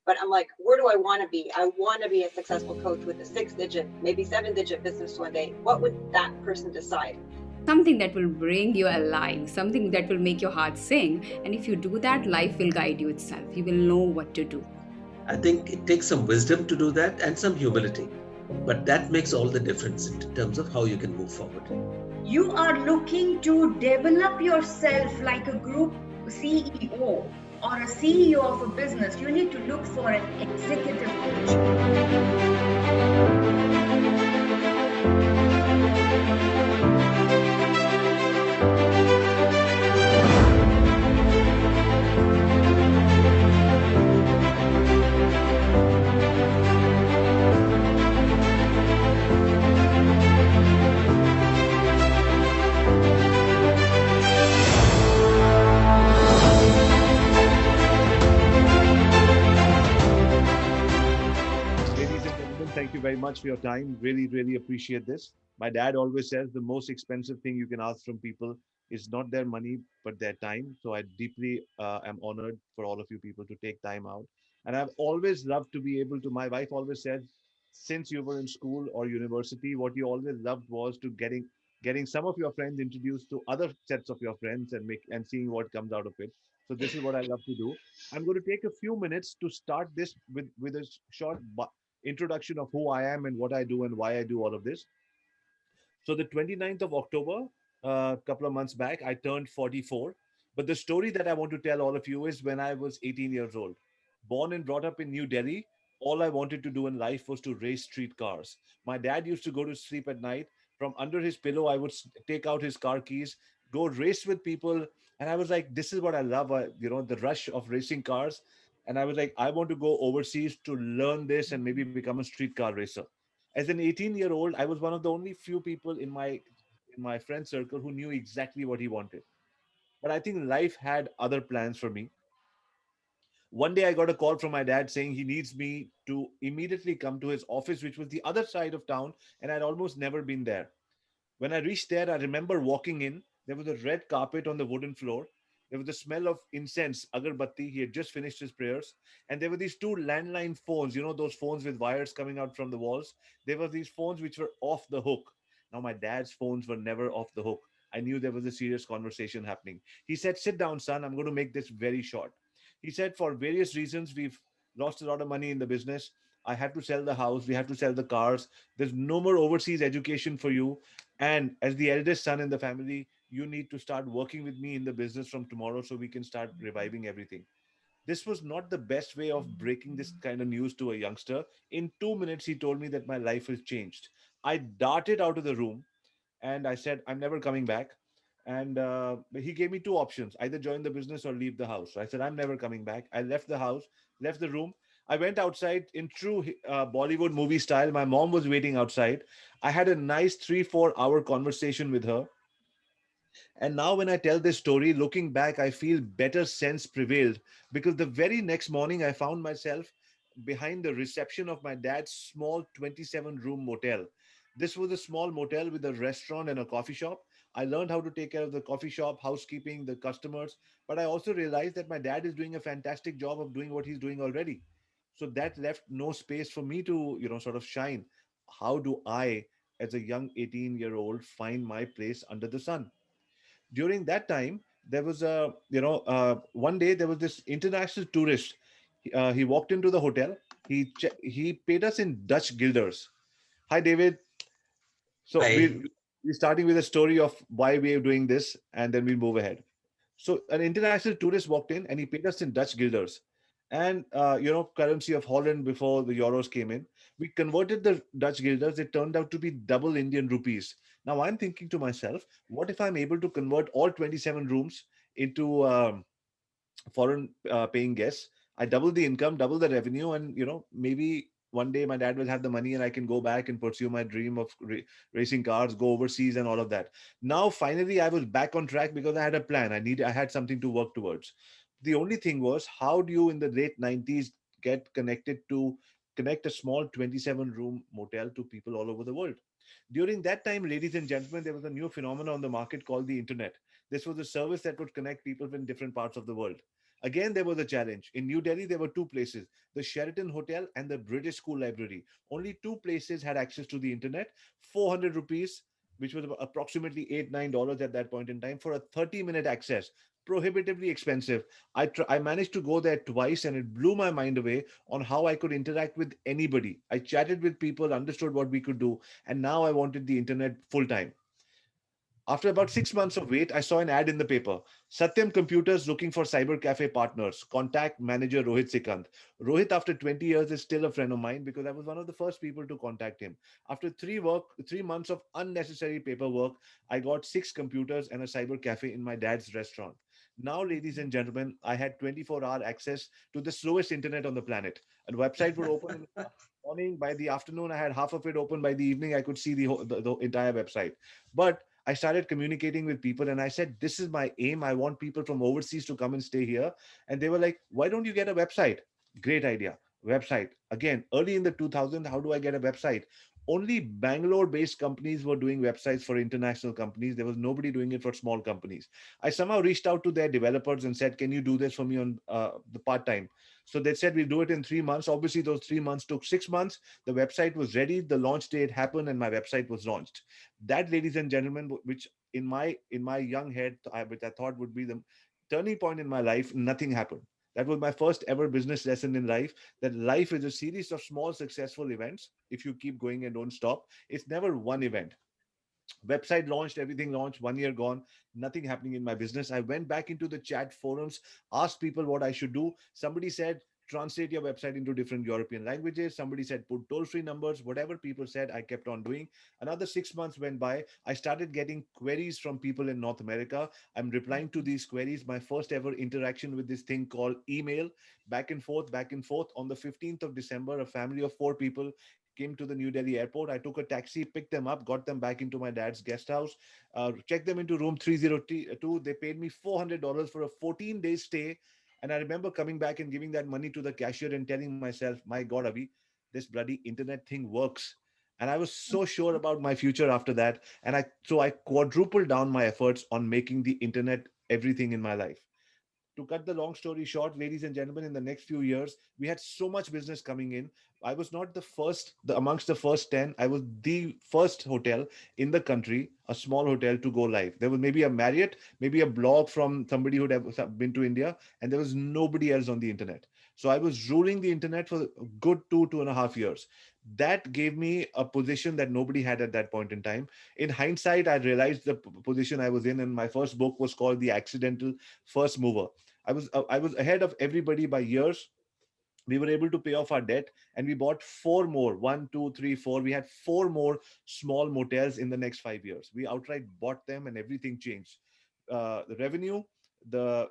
But I'm like, where do I want to be? I want to be a successful coach with a 6 digit, maybe 7 digit business one day. What would that person decide? Something that will bring you alive, something that will make your heart sing. And if you do that, life will guide you itself. You will know what to do. I think it takes some wisdom to do that and some humility. But that makes all the difference in terms of how you can move forward. You are looking to develop yourself like a group CEO or a CEO of a business, you need to look for an executive coach. Ladies and gentlemen, thank you very much for your time. Really, really appreciate this. My dad always says the most expensive thing you can ask from people is not their money, but their time. So I deeply am honored for all of you people to take time out. And I've always loved to be able to, my wife always said, since you were in school or university, what you always loved was to getting some of your friends introduced to other sets of your friends and seeing what comes out of it. So this is what I love to do. I'm going to take a few minutes to start this with a short introduction of who I am and what I do and why I do all of this. So the 29th of October, a couple of months back, I turned 44. But the story that I want to tell all of you is when I was 18 years old. Born and brought up in New Delhi, all I wanted to do in life was to race street cars. My dad used to go to sleep at night. From under his pillow, I would take out his car keys, go race with people. And I was like, this is what I love, the rush of racing cars. And I was like, I want to go overseas to learn this and maybe become a street car racer. As an 18-year-old, I was one of the only few people in my friend circle who knew exactly what he wanted. But I think life had other plans for me. One day I got a call from my dad saying he needs me to immediately come to his office, which was the other side of town, and I'd almost never been there. When I reached there, I remember walking in. There was a red carpet on the wooden floor. There was the smell of incense, agarbatti. He had just finished his prayers. And there were these two landline phones, those phones with wires coming out from the walls. There were these phones which were off the hook. Now, my dad's phones were never off the hook. I knew there was a serious conversation happening. He said, "Sit down, son. I'm going to make this very short." He said, "For various reasons, we've lost a lot of money in the business. I had to sell the house. We have to sell the cars. There's no more overseas education for you. And as the eldest son in the family, you need to start working with me in the business from tomorrow so we can start reviving everything." This was not the best way of breaking this kind of news to a youngster. In 2 minutes, he told me that my life has changed. I darted out of the room and I said, "I'm never coming back." And he gave me two options: either join the business or leave the house. So I said, "I'm never coming back." I left the house, left the room. I went outside in true Bollywood movie style. My mom was waiting outside. I had a nice 3-4 hour conversation with her. And now, when I tell this story, looking back, I feel better sense prevailed because the very next morning, I found myself behind the reception of my dad's small 27-room motel. This was a small motel with a restaurant and a coffee shop. I learned how to take care of the coffee shop, housekeeping, the customers, but I also realized that my dad is doing a fantastic job of doing what he's doing already. So that left no space for me to, sort of shine. How do I, as a young 18-year-old, find my place under the sun? During that time, there was one day there was this international tourist. He walked into the hotel. He paid us in Dutch guilders. Hi, David. So I we're starting with a story of why we are doing this, and then we'll move ahead. So an international tourist walked in and he paid us in Dutch guilders, and currency of Holland before the euros came in. We converted the Dutch guilders. It turned out to be double Indian rupees. Now I'm thinking to myself, what if I'm able to convert all 27 rooms into foreign paying guests? I double the income, double the revenue, and maybe one day my dad will have the money and I can go back and pursue my dream of racing cars, go overseas, and all of that. Now finally I was back on track because I had a plan. I had something to work towards. The only thing was, how do you in the late 90s connect a small 27 room motel to people all over the world? During that time, ladies and gentlemen, there was a new phenomenon on the market called the internet. This was a service that would connect people in different parts of the world. Again, there was a challenge. In New Delhi, there were two places, the Sheraton Hotel and the British School Library. Only two places had access to the internet. 400 rupees, which was approximately $8 9 at that point in time, for a 30-minute access. Prohibitively expensive. I managed to go there twice, and it blew my mind away on how I could interact with anybody. I chatted with people, understood what we could do, and now I wanted the internet full time. After about 6 months of wait, I saw an ad in the paper. Satyam Computers looking for cyber cafe partners. Contact manager Rohit Sikant. Rohit, after 20 years, is still a friend of mine because I was one of the first people to contact him. After 3 months of unnecessary paperwork, I got 6 computers and a cyber cafe in my dad's restaurant. Now, ladies and gentlemen, I had 24-hour access to the slowest internet on the planet. A website would open in the morning. By the afternoon, I had half of it open. By the evening, I could see the entire website. But I started communicating with people and I said, this is my aim. I want people from overseas to come and stay here. And they were like, why don't you get a website? Great idea. Website. Again, early in the 2000s, how do I get a website? Only Bangalore based companies were doing websites for international companies. There was nobody doing it for small companies. I somehow reached out to their developers and said, can you do this for me on the part time? So they said, we'll do it in 3 months. Obviously, those 3 months took 6 months. The website was ready. The launch date happened and my website was launched. That, ladies and gentlemen, which in my young head, which I thought would be the turning point in my life, nothing happened. That was my first ever business lesson in life, that life is a series of small successful events. If you keep going and don't stop, it's never one event. Website launched, everything launched, 1 year gone, nothing happening in my business. I went back into the chat forums, asked people what I should do. Somebody said, translate your website into different European languages. Somebody said, put toll free numbers. Whatever people said, I kept on doing. Another 6 months went by. I started getting queries from people in North America. I'm replying to these queries. My first ever interaction with this thing called email, back and forth, back and forth. On the 15th of December, a family of 4 people came to the New Delhi airport. I took a taxi, picked them up, got them back into my dad's guest house, checked them into room 302. They paid me $400 for a 14-day stay. And I remember coming back and giving that money to the cashier and telling myself, my God, Abhi, this bloody internet thing works. And I was so sure about my future after that. And I quadrupled down my efforts on making the internet everything in my life. To cut the long story short, ladies and gentlemen, in the next few years, we had so much business coming in. I was not amongst the first 10. I was the first hotel in the country, a small hotel, to go live. There was maybe a Marriott, maybe a blog from somebody who'd have been to India, and there was nobody else on the internet. So I was ruling the internet for a good 2.5 years. That gave me a position that nobody had at that point in time. In hindsight, I realized the position I was in, and my first book was called The Accidental First Mover. I was ahead of everybody by years. We were able to pay off our debt, and we bought four more, one, two, three, four. We had four more small motels in the next 5 years. We outright bought them, and everything changed. The revenue, the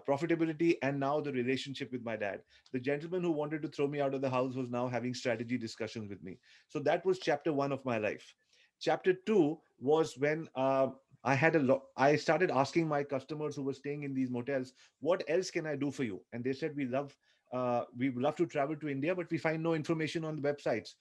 profitability, and now the relationship with my dad. The gentleman who wanted to throw me out of the house was now having strategy discussions with me. So that was chapter one of my life. Chapter two was when I started asking my customers who were staying in these motels, what else can I do for you? And they said, we love to travel to India, but we find no information on the websites.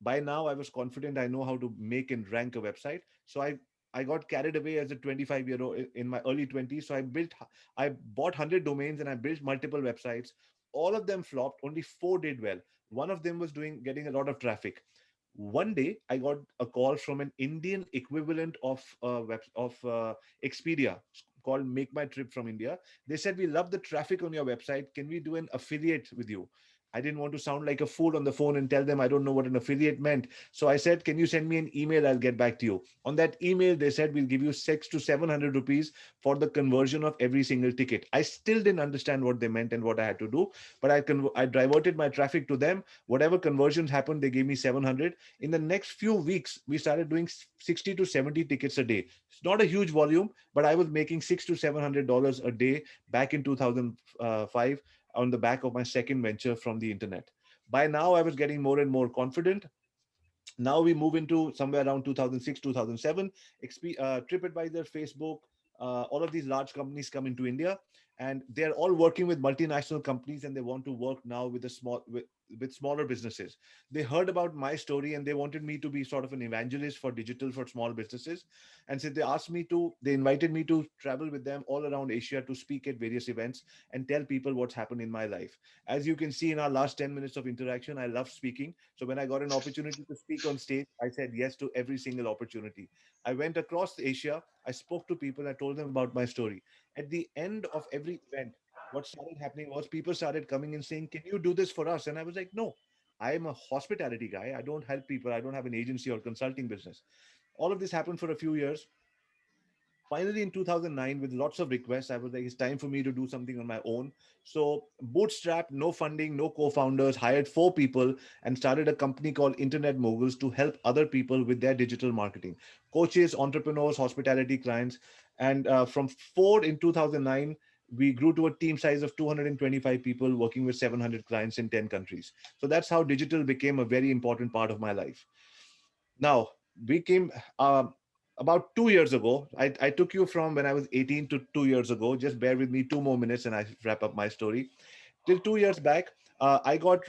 By now I was confident I know how to make and rank a website. So I got carried away as a 25-year-old in my early 20s. So I bought 100 domains and I built multiple websites. All of them flopped, only four did well. One of them was doing getting a lot of traffic. One day I got a call from an Indian equivalent of Expedia, called Make My Trip from India. They said, we love the traffic on your website, can we do an affiliate with you? I didn't want to sound like a fool on the phone and tell them I don't know what an affiliate meant. So I said, can you send me an email? I'll get back to you. On that email, they said, we'll give you 600 to 700 rupees for the conversion of every single ticket. I still didn't understand what they meant and what I had to do, but I diverted my traffic to them. Whatever conversions happened, they gave me 700. In the next few weeks, we started doing 60 to 70 tickets a day. It's not a huge volume, but I was making $600 to $700 a day back in 2005 on the back of my second venture from the internet. By now, I was getting more and more confident. Now we move into somewhere around 2006, 2007. TripAdvisor, Facebook, all of these large companies come into India. and they're all working with multinational companies, and they want to work now with with smaller businesses. They heard about my story, and they wanted me to be sort of an evangelist for digital for small businesses. And so they invited me to travel with them all around Asia to speak at various events and tell people what's happened in my life. As you can see in our last 10 minutes of interaction, I love speaking. So when I got an opportunity to speak on stage, I said yes to every single opportunity. I went across Asia, I spoke to people, I told them about my story. At the end of every event, what started happening was people started coming and saying, "Can you do this for us?" And I was like, "No, I am a hospitality guy. I don't help people. I don't have an agency or consulting business." All of this happened for a few years. Finally, in 2009, with lots of requests, I was like, it's time for me to do something on my own. So, bootstrap, no funding, no co founders, hired four people and started a company called Internet Moguls to help other people with their digital marketing, coaches, entrepreneurs, hospitality clients. And from four in 2009, we grew to a team size of 225 people working with 700 clients in 10 countries. So, that's how digital became a very important part of my life. Now, we came about 2 years ago. I took you from when I was 18 to 2 years ago. Just bear with me 2 more minutes and I wrap up my story. Till 2 years back, I got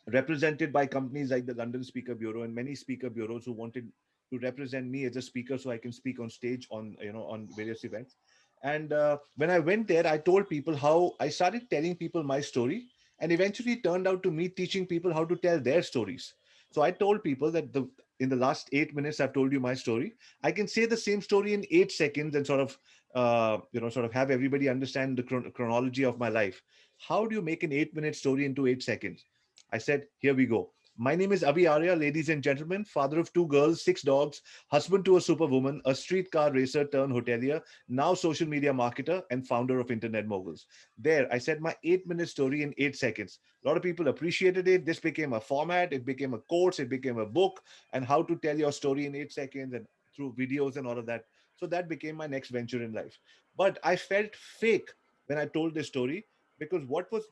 represented by companies like the London Speaker Bureau and many speaker bureaus who wanted to represent me as a speaker so I can speak on stage on on various events. And when I went there, I told people how I started telling people my story, and eventually it turned out to me teaching people how to tell their stories. So I told people that the in the last 8 minutes I've told you my story. I can say the same story in 8 seconds and sort of sort of have everybody understand the chronology of my life. How do you make an 8 minute story into 8 seconds? I said, here we go. My name is Arya, ladies and gentlemen, father of two girls, six dogs, husband to a superwoman, a streetcar racer turned hotelier, now social media marketer, and founder of Internet Moguls. There, I said my 8 minute story in 8 seconds. A lot of people appreciated it. This became a format, it became a course, it became a book, and how to tell your story in 8 seconds and through videos and all of that. So that became my next venture in life. But I felt fake when I told this story because what was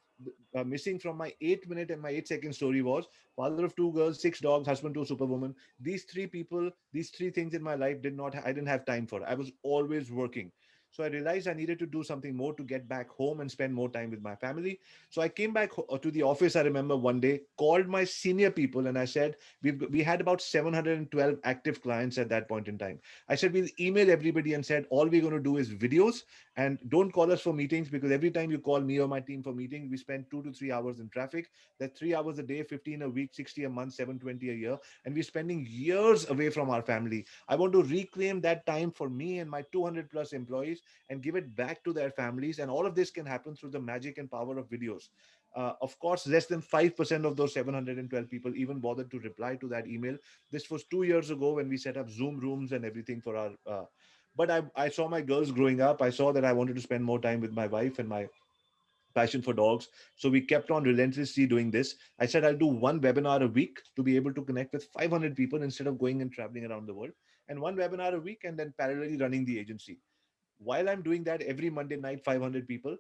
missing from my 8 minute and my 8 second story was father of two girls, six dogs, husband to a superwoman. These three people, these three things in my life I didn't have time for. I was always working. So I realized I needed to do something more to get back home and spend more time with my family. So I came back to the office. I remember one day, called my senior people, and I said, we had about 712 active clients at that point in time. I said, we'll email everybody and said, all we're going to do is videos and don't call us for meetings because every time you call me or my team for meeting, we spend 2 to 3 hours in traffic. That's 3 hours a day, 15 a week, 60 a month, 720 a year. And we're spending years away from our family. I want to reclaim that time for me and my 200 plus employees and give it back to their families. And all of this can happen through the magic and power of videos. Of course, less than 5% of those 712 people even bothered to reply to that email. This was 2 years ago when we set up Zoom rooms and everything for our. I saw my girls growing up. I saw that I wanted to spend more time with my wife and my passion for dogs. So we kept on relentlessly doing this. I said I'll do one webinar a week to be able to connect with 500 people instead of going and traveling around the world, and one webinar a week, and then parallelly running the agency. While I'm doing that every Monday night, 500 people,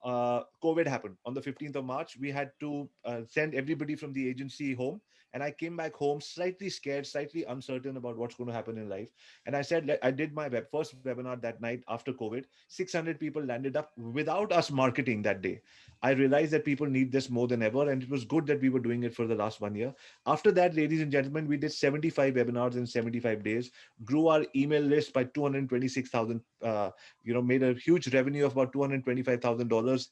COVID happened. On the 15th of March, we had to send everybody from the agency home. And I came back home slightly scared, slightly uncertain about what's going to happen in life. And I said, I did my first webinar that night after COVID. 600 people landed up without us marketing that day. I realized that people need this more than ever. And it was good that we were doing it for the last 1 year. After that, ladies and gentlemen, we did 75 webinars in 75 days, grew our email list by 226,000 made a huge revenue of about $225,000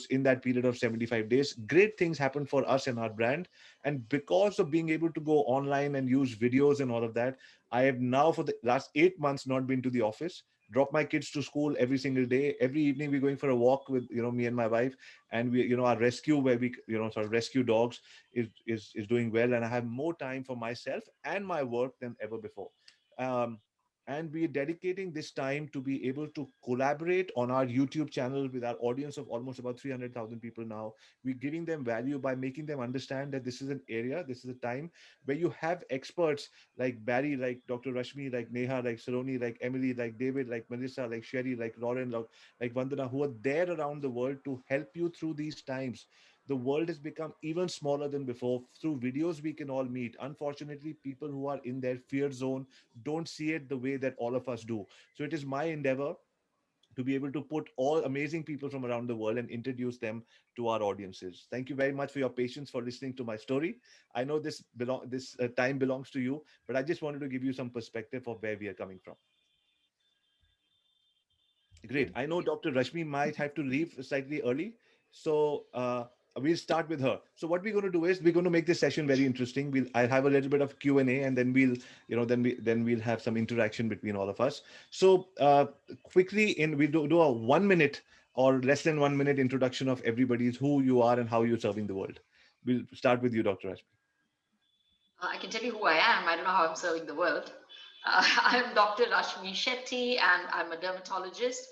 in that period of 75 days. Great things happened for us and our brand. And because of being able to go online and use videos and all of that, I have now for the last 8 months not been to the office. Drop my kids to school every single day. Every evening we're going for a walk with me and my wife, and we our rescue where we sort of rescue dogs is doing well, and I have more time for myself and my work than ever before. Um, and we're dedicating this time to be able to collaborate on our YouTube channel with our audience of almost about 300,000 people now. We're giving them value by making them understand that this is an area, this is a time where you have experts like Barry, like Dr. Rashmi, like Neha, like Saroni, like Emily, like David, like Melissa, like Sherry, like Lauren, like Vandana, who are there around the world to help you through these times. The world has become even smaller than before. Through videos, we can all meet. Unfortunately, people who are in their fear zone don't see it the way that all of us do. So it is my endeavor to be able to put all amazing people from around the world and introduce them to our audiences. Thank you very much for your patience for listening to my story. I know this time belongs to you, but I just wanted to give you some perspective of where we are coming from. Great. I know Dr. Rashmi might have to leave slightly early, so we'll start with her. So what we're going to do is we're going to make this session very interesting. I'll have a little bit of Q&A, and then we'll have some interaction between all of us. So quickly, we'll do a 1 minute or less than 1 minute introduction of everybody's who you are and how you're serving the world. We'll start with you, Dr. Rashmi. I can tell you who I am. I don't know how I'm serving the world. I'm Dr. Rashmi Shetty, and I'm a dermatologist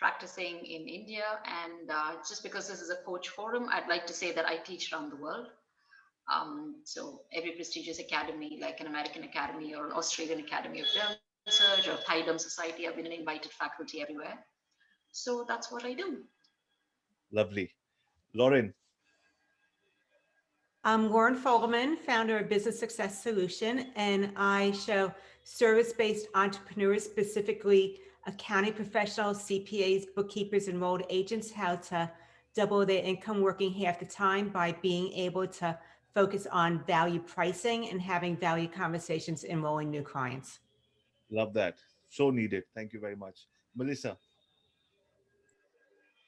practicing in India. And just because this is a coach forum, I'd like to say that I teach around the world. So every prestigious academy, like an American Academy or an Australian Academy of Derm Research or Thai Derm Society, I've been an invited faculty everywhere. So that's what I do. Lovely. Lauren. I'm Lauren Fogelman, founder of Business Success Solution, and I show service-based entrepreneurs, specifically accounting professionals, CPAs, bookkeepers, enrolled agents, how to double their income working half the time by being able to focus on value pricing and having value conversations, enrolling new clients. Love that. So needed. Thank you very much. Melissa.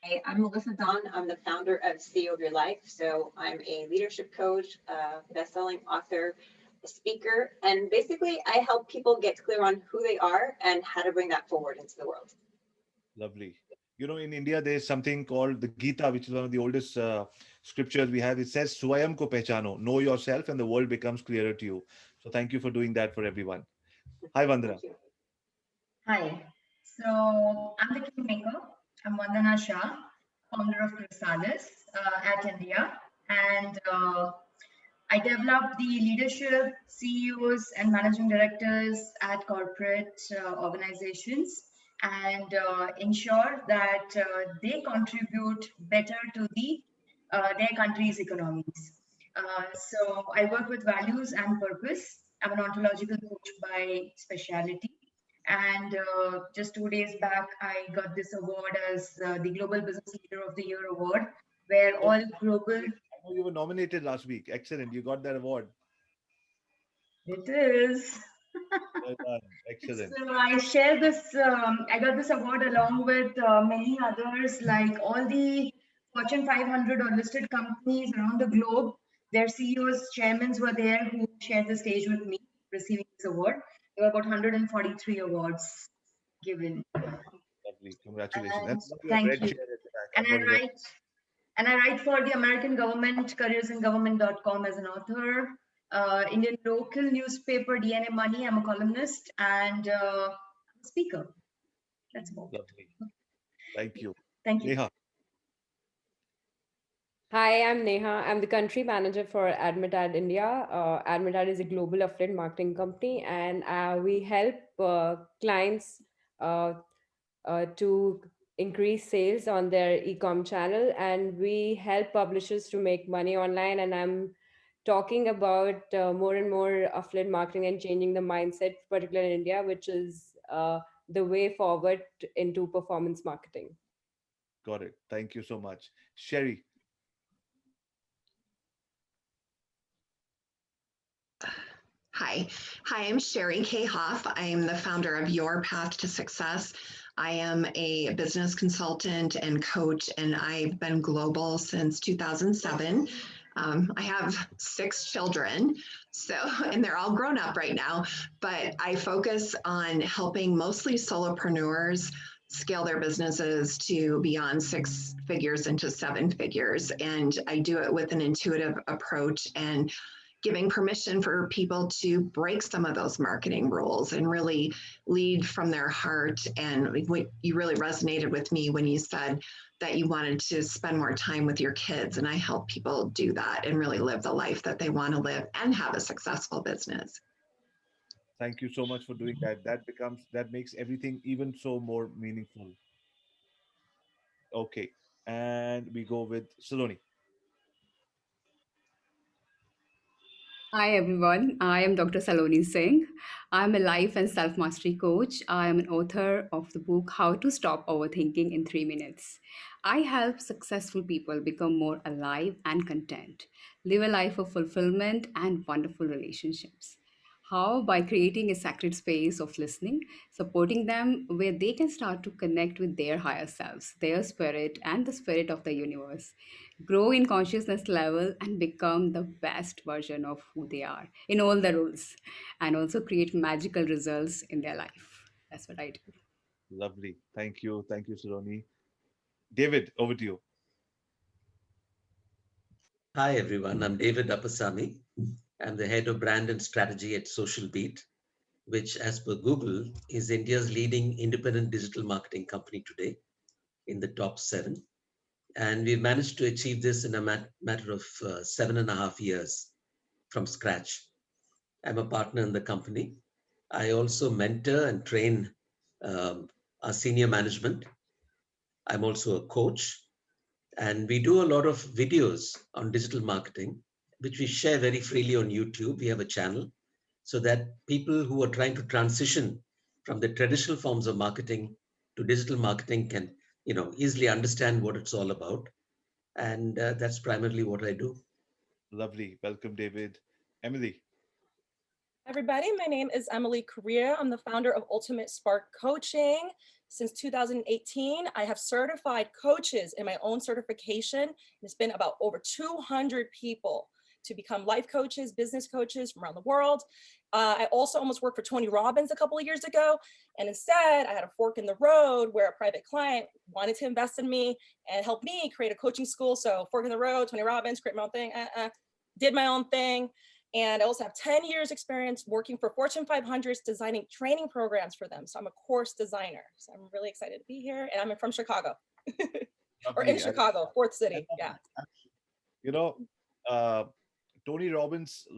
Hi, I'm Melissa Don. I'm the founder of CEO of Your Life. So I'm a leadership coach, best-selling author, a speaker, and basically I help people get clear on who they are and how to bring that forward into the world. Lovely. You know, in India, there's something called the Gita, which is one of the oldest scriptures we have. It says, Swayam ko pehchano, know yourself, and the world becomes clearer to you. So thank you for doing that for everyone. Hi, Vandana. Thank you. Hi. So I'm the kingmaker. I'm Vandana Shah, founder of Chrysalis at India. And I develop the leadership, CEOs, and managing directors at corporate organizations and ensure that they contribute better to their country's economies. So I work with values and purpose. I'm an ontological coach by specialty. And just 2 days back, I got this award as the Global Business Leader of the Year award, where all global. I know you were nominated last week. Excellent. You got that award. It is. Well done. Excellent. So I share this, I got this award along with many others, like all the Fortune 500 or listed companies around the globe. Their CEOs, chairmen were there who shared the stage with me receiving this award. There were about 143 awards given. Lovely. Congratulations. And And thank red you. chair at the back. And I write for the American government, careersingovernment.com as an author, Indian local newspaper, DNA Money. I'm a columnist and speaker. Let's go. Lovely. Thank you. Thank you. Neha. Hi, I'm Neha. I'm the country manager for Admitad India. Admitad is a global affiliate marketing company, and we help clients to increase sales on their e-com channel, and we help publishers to make money online. And I'm talking about more and more affiliate marketing and changing the mindset, particularly in India, which is the way forward into performance marketing. Got it. Thank you so much. Sherry. Hi. Hi, I'm Sherry K. Hoff. I'm the founder of Your Path to Success. I am a business consultant and coach, and I've been global since 2007. I have 6 children, and they're all grown up right now, but I focus on helping mostly solopreneurs scale their businesses to beyond 6 figures into 7 figures. And I do it with an intuitive approach and giving permission for people to break some of those marketing rules and really lead from their heart. And you really resonated with me when you said that you wanted to spend more time with your kids. And I help people do that and really live the life that they want to live and have a successful business. Thank you so much for doing that. That makes everything even so more meaningful. Okay. And we go with Saloni. Hi everyone, I am Dr. Saloni Singh. I'm a life and self mastery coach. I am an author of the book How to Stop Overthinking in 3 Minutes. I help successful people become more alive and content, live a life of fulfillment and wonderful relationships. How? By creating a sacred space of listening, supporting them where they can start to connect with their higher selves, their spirit, and the spirit of the universe, grow in consciousness level and become the best version of who they are in all the roles, and also create magical results in their life. That's what I do. Lovely. Thank you. Thank you, Saloni. David, over to you. Hi, everyone. I'm David Appasamy. I'm the head of brand and strategy at Social Beat, which, as per Google, is India's leading independent digital marketing company today in the top 7. And we've managed to achieve this in a matter of 7.5 years from scratch. I'm a partner in the company. I also mentor and train um, our senior management. I'm also a coach, and we do a lot of videos on digital marketing, which we share very freely on YouTube. We have a channel so that people who are trying to transition from the traditional forms of marketing to digital marketing can, easily understand what it's all about. And that's primarily what I do. Lovely. Welcome, David. Emily. Everybody, my name is Emily Correa. I'm the founder of Ultimate Spark Coaching. Since 2018, I have certified coaches in my own certification. It's been about over 200 people to become life coaches, business coaches from around the world. I also almost worked for Tony Robbins a couple of years ago. And instead, I had a fork in the road where a private client wanted to invest in me and help me create a coaching school. So fork in the road, Tony Robbins, create my own thing, did my own thing. And I also have 10 years experience working for Fortune 500s, designing training programs for them. So I'm a course designer. So I'm really excited to be here. And I'm from Chicago or in Lovely. Chicago, fourth city. Yeah. You know, uh, Tony Robbins'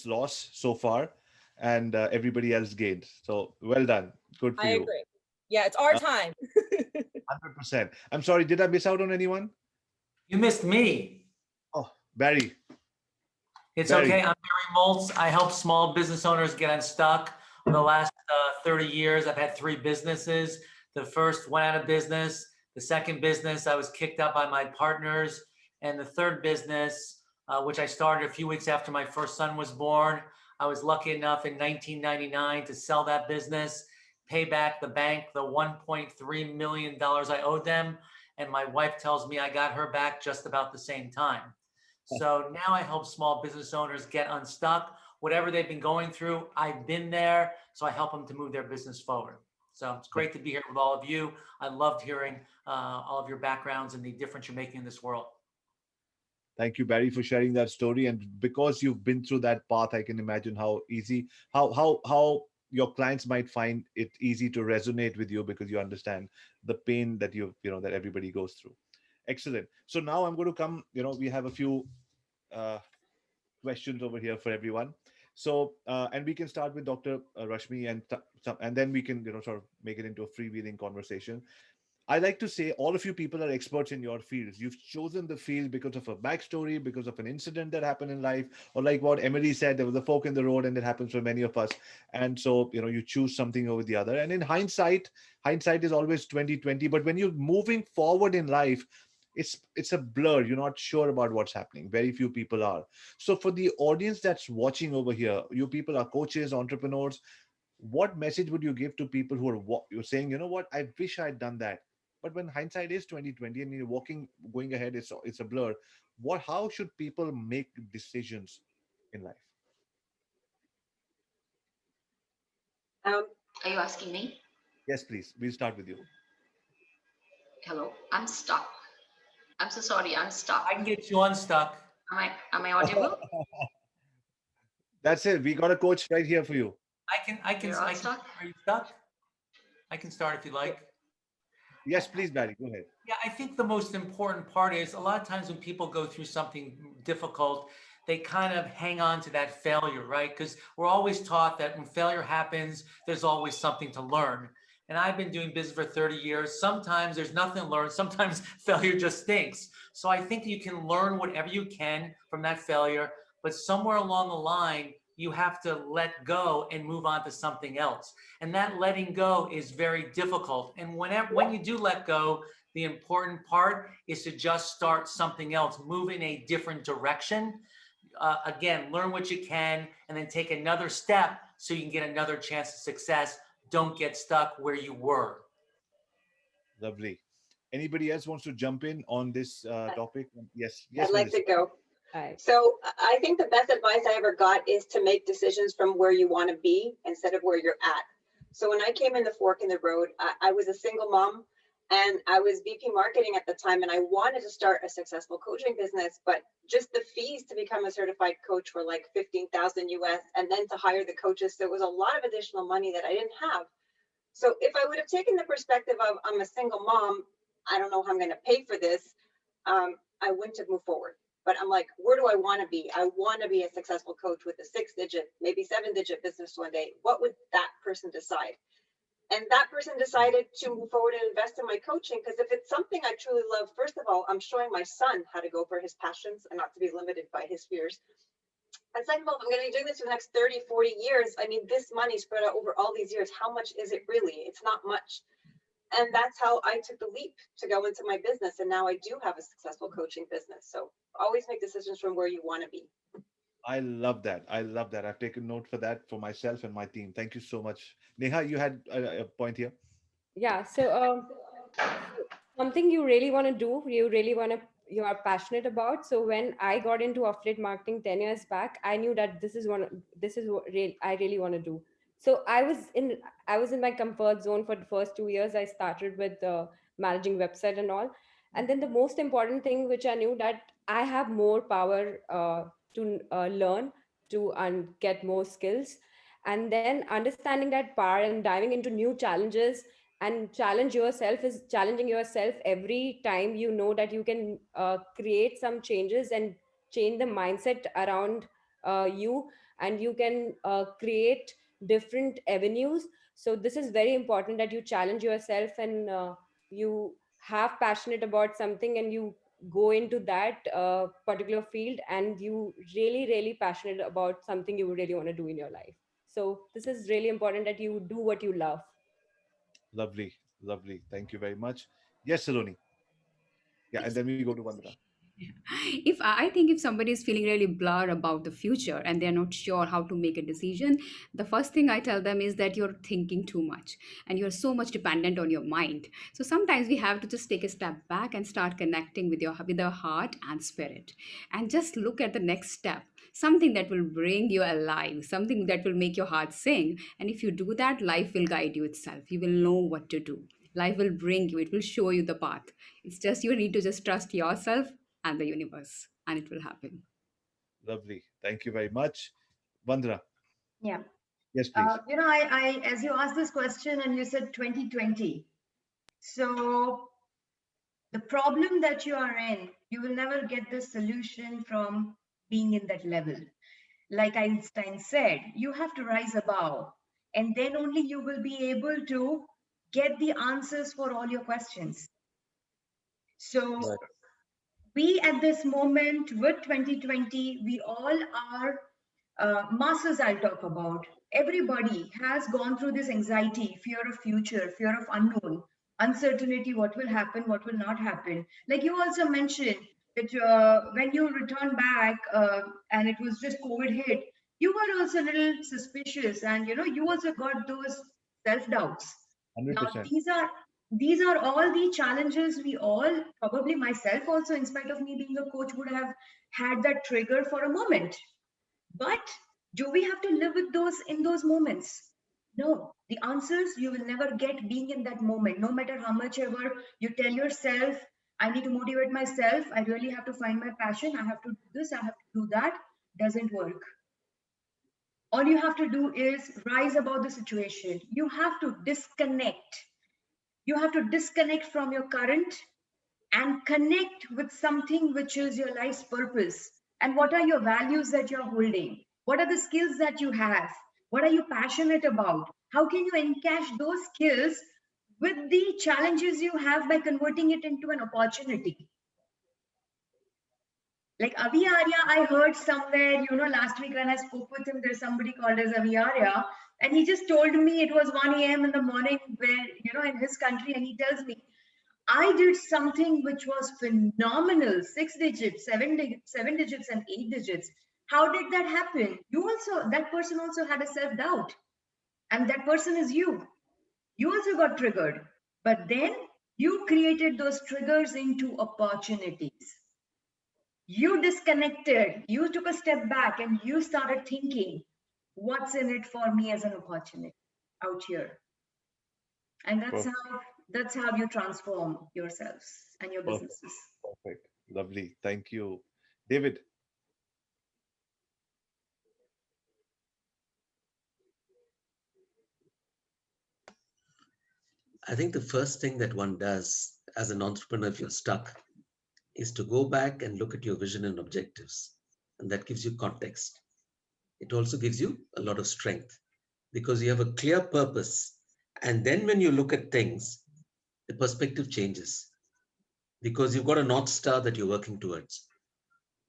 loss so far, and everybody else gained. So well done. Good for I you. agree. Yeah, it's our time. 100%. I'm sorry, did I miss out on anyone? You missed me. Oh, Barry. It's Barry. okay. I'm Barry Moltz. I help small business owners get unstuck. For the last 30 years, I've had 3 businesses. The first went out of business. The second business, I was kicked out by my partners. And the third business, which I started a few weeks after my first son was born, I was lucky enough in 1999 to sell that business, pay back the bank the $1.3 million I owed them. And my wife tells me I got her back just about the same time. So now I help small business owners get unstuck. Whatever they've been going through, I've been there. So I help them to move their business forward. So it's great to be here with all of you. I loved hearing all of your backgrounds and the difference you're making in this world. Thank you, Barry, for sharing that story. And because you've been through that path, I can imagine how easy, how your clients might find it easy to resonate with you because you understand the pain that that everybody goes through. Excellent. So now I'm going to come, we have a few questions over here for everyone. So, and we can start with Dr. Rashmi, and then we can, sort of make it into a freewheeling conversation. I like to say all of you people are experts in your fields. You've chosen the field because of a backstory, because of an incident that happened in life, or like what Emily said, there was a fork in the road, and it happens for many of us. And so, you choose something over the other. And in hindsight is always 2020. But when you're moving forward in life, it's a blur. You're not sure about what's happening. Very few people are. So for the audience that's watching over here, you people are coaches, entrepreneurs. What message would you give to people who are you're saying, you know what, I wish I'd done that, but when hindsight is 2020 and you're going ahead, it's a blur. How should people make decisions in life? Um, Are you asking me? Yes, please. We'll start with you. Hello, I'm stuck. I'm so sorry, I'm stuck. I can get you unstuck. Am I audible? That's it. We got a coach right here for you. You're all stuck? Are you stuck? I can start if you like. Yes, please, Barry. Go ahead. Yeah, I think the most important part is a lot of times when people go through something difficult, they kind of hang on to that failure, right? Because we're always taught that when failure happens, there's always something to learn. And I've been doing business for 30 years. Sometimes there's nothing to learn. Sometimes failure just stinks. So I think you can learn whatever you can from that failure, but somewhere along the line, you have to let go and move on to something else. And that letting go is very difficult. And when you do let go, the important part is to just start something else, move in a different direction. Again, learn what you can, and then take another step so you can get another chance of success. Don't get stuck where you were. Lovely. Anybody else wants to jump in on this topic? Yes, I'd like to Melissa. go. Hi. So I think the best advice I ever got is to make decisions from where you want to be instead of where you're at. So when I came in the fork in the road, I was a single mom and I was VP marketing at the time, and I wanted to start a successful coaching business, but just the fees to become a certified coach were like 15,000 US, and then to hire the coaches, there was a lot of additional money that I didn't have. So if I would have taken the perspective of I'm a single mom, I don't know how I'm going to pay for this, I wouldn't have moved forward. But I'm like, where do I want to be? I want to be a successful coach with a 6-digit, maybe 7-digit business one day. What would that person decide? And that person decided to move forward and invest in my coaching, because if it's something I truly love, first of all, I'm showing my son how to go for his passions and not to be limited by his fears. And second of all, I'm going to be doing this for the next 30, 40 years. I mean, this money spread out over all these years, how much is it really? It's not much. And that's how I took the leap to go into my business. And now I do have a successful coaching business. So always make decisions from where you want to be. I love that. I love that. I've taken note for that for myself and my team. Thank you so much. Neha, you had a point here. Yeah. So something you really want to do, you are passionate about. So when I got into affiliate marketing 10 years back, I knew that this is what I really want to do. So I was in my comfort zone for the first 2 years. I started with managing website and all. And then the most important thing, which I knew, that I have more power to learn to and get more skills. And then understanding that power and diving into new challenges and challenging yourself every time you know that you can create some changes and change the mindset around you, and you can create different avenues. So this is very important, that you challenge yourself and you have passionate about something and you go into that particular field, and you really passionate about something you really want to do in your life. So this is really important, that you do what you love. Lovely. Lovely. Thank you very much. Yes, Saloni. Yeah, and then we go to Vandana. I think if somebody is feeling really blur about the future and they're not sure how to make a decision, the first thing I tell them is that you're thinking too much and you're so much dependent on your mind. So sometimes we have to just take a step back and start connecting with your heart and spirit, and just look at the next step, something that will bring you alive, something that will make your heart sing. And if you do that, life will guide you itself. You will know what to do. Life will bring you, it will show you the path. It's just you need to just trust yourself and the universe, and it will happen. Lovely. Thank you very much. Vandana. Yeah. Yes, please. I as you asked this question and you said 2020. So the problem that you are in, you will never get the solution from being in that level. Like Einstein said, you have to rise above, and then only you will be able to get the answers for all your questions. So Right. we at this moment with 2020, we all are masses. I'll talk about. Everybody has gone through this anxiety, fear of future, fear of unknown, uncertainty, what will happen, what will not happen. Like you also mentioned that when you return back and it was just COVID hit, you were also a little suspicious, and you also got those self-doubts. Now 100%. these are all the challenges we all, probably myself also, in spite of me being a coach, would have had that trigger for a moment. But do we have to live with those in those moments? No. The answers you will never get being in that moment. No matter how much ever you tell yourself, I need to motivate myself, I really have to find my passion, I have to do this, I have to do that, doesn't work. All you have to do is rise above the situation. You have to disconnect. You have to disconnect from your current and connect with something which is your life's purpose. And what are your values that you're holding? What are the skills that you have? What are you passionate about? How can you encash those skills with the challenges you have by converting it into an opportunity? Like Avi Arya, I heard somewhere, last week when I spoke with him, there's somebody called as Avi Arya, and he just told me it was 1 a.m. in the morning where, in his country, and he tells me, I did something which was phenomenal, 6 digits, 7 digits, and 8 digits. How did that happen? That person also had a self-doubt, and that person is you. You also got triggered, but then you created those triggers into opportunities. You disconnected, you took a step back, and you started thinking, what's in it for me as an opportunity out here? And that's how you transform yourselves and your Perfect. businesses. Perfect. Lovely. Thank you. David. I think the first thing that one does as an entrepreneur, if you're stuck, is to go back and look at your vision and objectives. And that gives you context. It also gives you a lot of strength because you have a clear purpose. And then when you look at things, the perspective changes because you've got a North Star that you're working towards.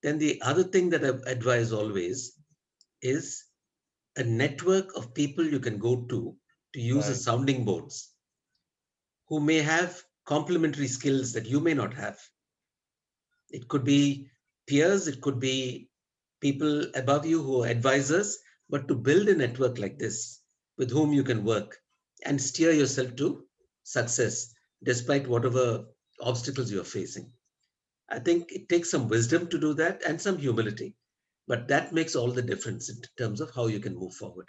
Then the other thing that I advise always is a network of people you can go to use as sounding boards who may have complementary skills that you may not have. It could be peers, it could be people above you who are advisors, but to build a network like this with whom you can work and steer yourself to success despite whatever obstacles you're facing. I think it takes some wisdom to do that and some humility, but that makes all the difference in terms of how you can move forward.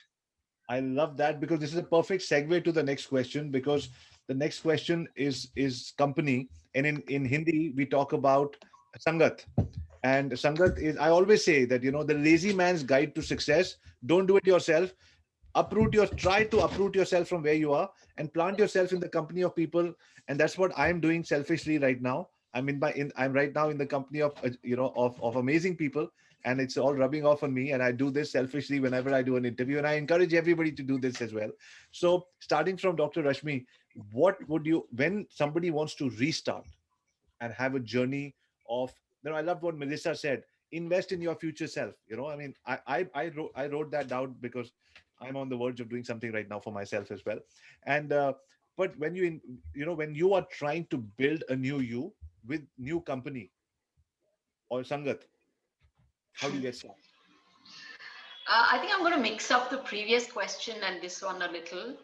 I love that because this is a perfect segue to the next question, because the next question is company, and in Hindi we talk about sangat. And sangat is, I always say that, the lazy man's guide to success. Don't do it yourself. Try to uproot yourself from where you are and plant yourself in the company of people. And that's what I'm doing selfishly right now. I'm right now in the company of of amazing people, and it's all rubbing off on me. And I do this selfishly whenever I do an interview, and I encourage everybody to do this as well. So starting from Dr. Rashmi, what would you, when somebody wants to restart and have a journey of, I love what Melissa said, invest in your future self. I mean, I wrote that down because I'm on the verge of doing something right now for myself as well. And but when when you are trying to build a new you with new company or sangat, how do you get started? I think I'm going to mix up the previous question and this one a little.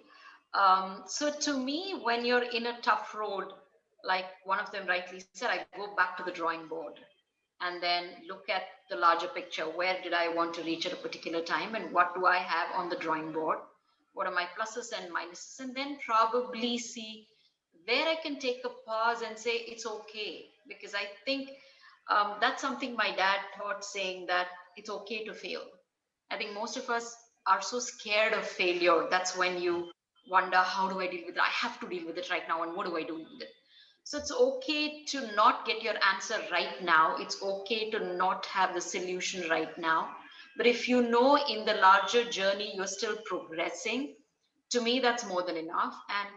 So to me, when you're in a tough road, like one of them rightly said, I go back to the drawing board and then look at the larger picture. Where did I want to reach at a particular time, and what do I have on the drawing board? What are my pluses and minuses? And then probably see where I can take a pause and say it's okay. Because I think that's something my dad taught, saying that it's okay to fail. I think most of us are so scared of failure. That's when you wonder, how do I deal with it? I have to deal with it right now, and what do I do with it? So it's okay to not get your answer right now. It's okay to not have the solution right now. But if you know in the larger journey you're still progressing, to me, that's more than enough. And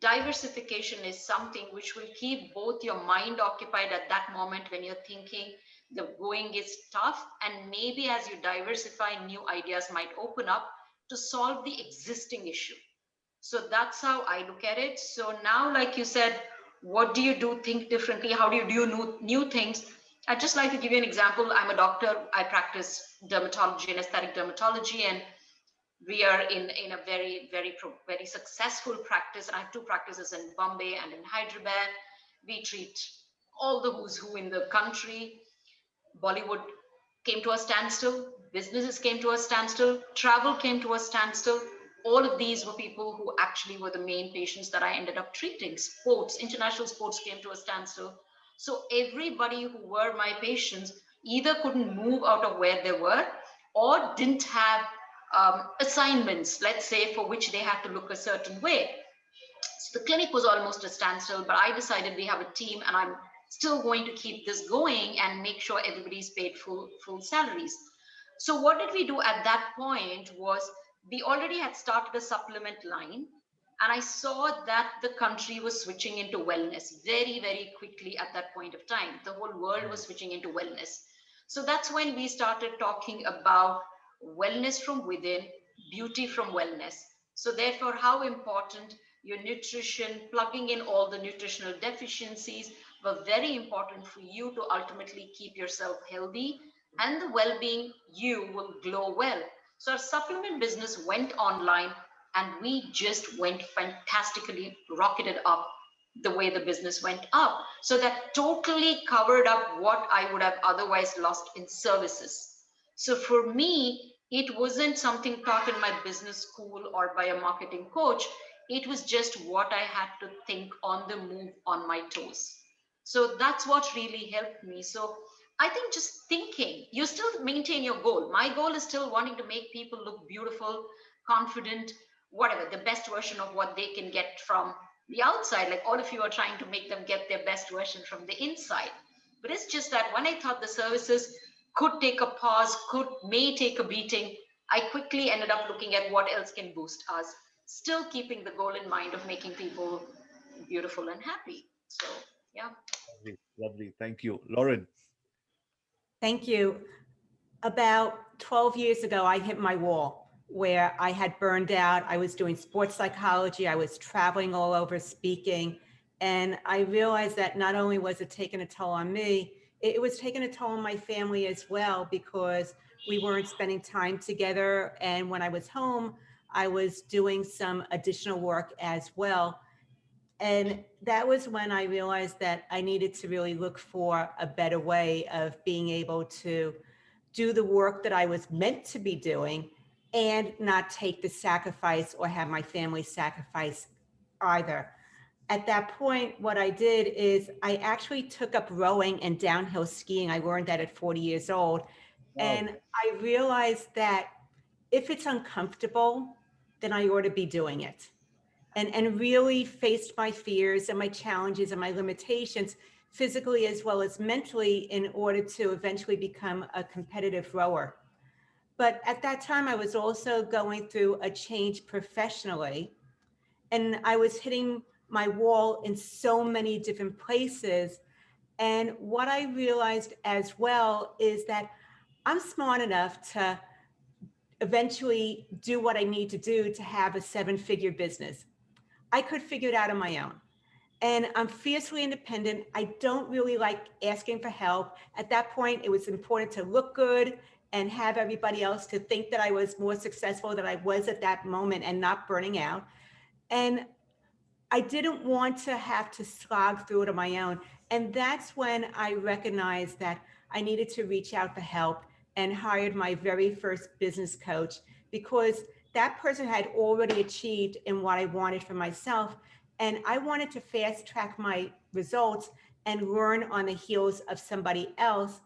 diversification is something which will keep both your mind occupied at that moment when you're thinking the going is tough, and maybe as you diversify, new ideas might open up to solve the existing issue. So that's how I look at it. So now, like you said, what do you do? Think differently. How do you do new things? I'd just like to give you an example. I'm a doctor. I practice dermatology and aesthetic dermatology, and we are in a very successful practice. And I have two practices in Bombay and in Hyderabad. We treat all the who's who in the country. Bollywood came to a standstill, businesses came to a standstill, travel came to a standstill. All of these were people who actually were the main patients that I ended up treating. Sports, international sports came to a standstill. So everybody who were my patients either couldn't move out of where they were or didn't have assignments, let's say, for which they had to look a certain way. So the clinic was almost a standstill, but I decided we have a team, and I'm still going to keep this going and make sure everybody's paid full salaries. So what did we do at that point was, we already had started a supplement line, and I saw that the country was switching into wellness very quickly at that point of time. The whole world was switching into wellness. So that's when we started talking about wellness from within, beauty from wellness. So therefore, how important your nutrition, plugging in all the nutritional deficiencies were very important for you to ultimately keep yourself healthy, and the well-being, you will glow well. So our supplement business went online, and we just went fantastically, rocketed up the way the business went up. So that totally covered up what I would have otherwise lost in services. So for me, it wasn't something taught in my business school or by a marketing coach. It was just what I had to think on the move, on my toes. So that's what really helped me. So I think just thinking, you still maintain your goal. My goal is still wanting to make people look beautiful, confident, whatever, the best version of what they can get from the outside. Like all of you are trying to make them get their best version from the inside. But it's just that when I thought the services could take a pause, may take a beating, I quickly ended up looking at what else can boost us, still keeping the goal in mind of making people beautiful and happy. So yeah. Lovely, lovely. Thank you. Lauren. Thank you. About 12 years ago, I hit my wall where I had burned out. I was doing sports psychology. I was traveling all over speaking. And I realized that not only was it taking a toll on me, it was taking a toll on my family as well, because we weren't spending time together. And when I was home, I was doing some additional work as well. And that was when I realized that I needed to really look for a better way of being able to do the work that I was meant to be doing and not take the sacrifice or have my family sacrifice either. At that point, what I did is I actually took up rowing and downhill skiing. I learned that at 40 years old. Wow. And I realized that if it's uncomfortable, then I ought to be doing it. And really faced my fears and my challenges and my limitations physically as well as mentally in order to eventually become a competitive rower. But at that time, I was also going through a change professionally, and I was hitting my wall in so many different places. And what I realized as well is that I'm smart enough to eventually do what I need to do to have a 7-figure business. I could figure it out on my own. And I'm fiercely independent. I don't really like asking for help. At that point, it was important to look good and have everybody else to think that I was more successful than I was at that moment and not burning out. And I didn't want to have to slog through it on my own. And that's when I recognized that I needed to reach out for help and hired my very first business coach, because that person had already achieved in what I wanted for myself. And I wanted to fast track my results and learn on the heels of somebody else.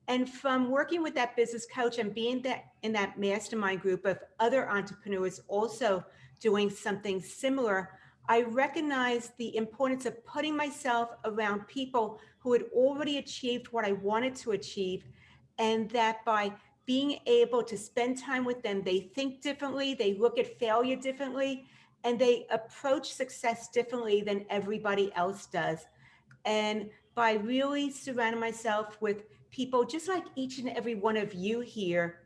And from working with that business coach and being in that mastermind group of other entrepreneurs also doing something similar, I recognized the importance of putting myself around people who had already achieved what I wanted to achieve, and that by being able to spend time with them, they think differently, they look at failure differently, and they approach success differently than everybody else does. And by really surrounding myself with people just like each and every one of you here,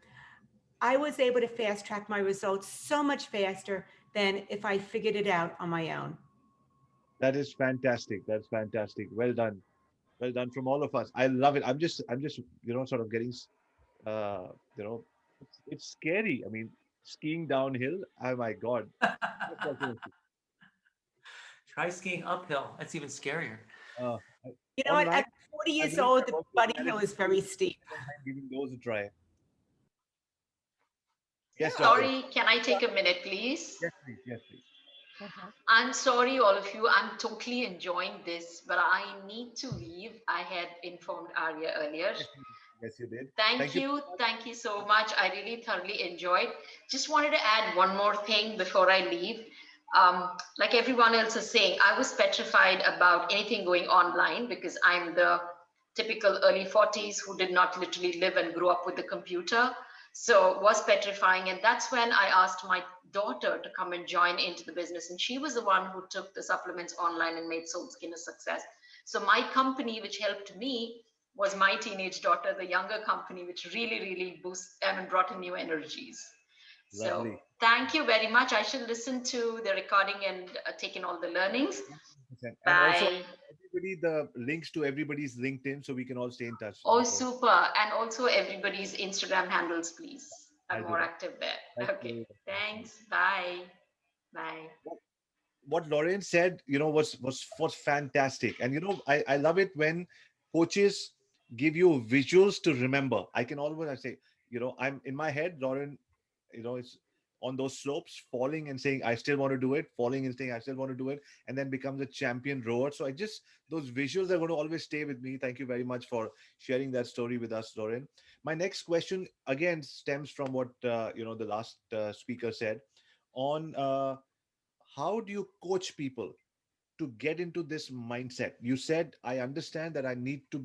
I was able to fast track my results so much faster than if I figured it out on my own. That is fantastic. That's fantastic. Well done. Well done from all of us. I love it. I'm just, sort of getting, uh, you know, it's scary. I mean, skiing downhill. Oh my God. Try skiing uphill. That's even scarier. Uh, You know what? online, At 40 I years believe old, I the work with bunny hill managers is very who steep. don't mind giving those a try. Yes, Yeah. Arya. Sorry, can I take a minute, please? Yes, please. Yes, please. I'm sorry, all of you. I'm totally enjoying this, but I need to leave. I had informed Arya earlier. Yes, you did. Yes, you did. Thank you. Thank you so much. I really thoroughly enjoyed. Just wanted to add one more thing before I leave. Like everyone else is saying, I was petrified about anything going online because I'm the typical early 40s who did not literally live and grow up with the computer. So it was petrifying. And that's when I asked my daughter to come and join into the business. And she was the one who took the supplements online and made Soul Skin a success. So my company, which helped me, was my teenage daughter, the younger company, which really, really brought in new energies. So Lovely. thank you very much. I should listen to the recording and take in all the learnings. 100%. And also, Bye. everybody, the links to everybody's LinkedIn so we can all stay in touch. Oh, super. And also everybody's Instagram handles, please. I'm I'll do more that. active there. Thank Okay. you. Thanks. Bye. Bye. What Lauren said, was fantastic. And I love it when coaches give you visuals to remember. I say, I'm in my head, Lauren, it's on those slopes, falling and saying, I still want to do it, falling and saying, I still want to do it, and then becomes a champion rower. So those visuals are going to always stay with me. Thank you very much for sharing that story with us, Lauren. My next question again stems from what, the last speaker said on, how do you coach people to get into this mindset? You said, I understand that I need to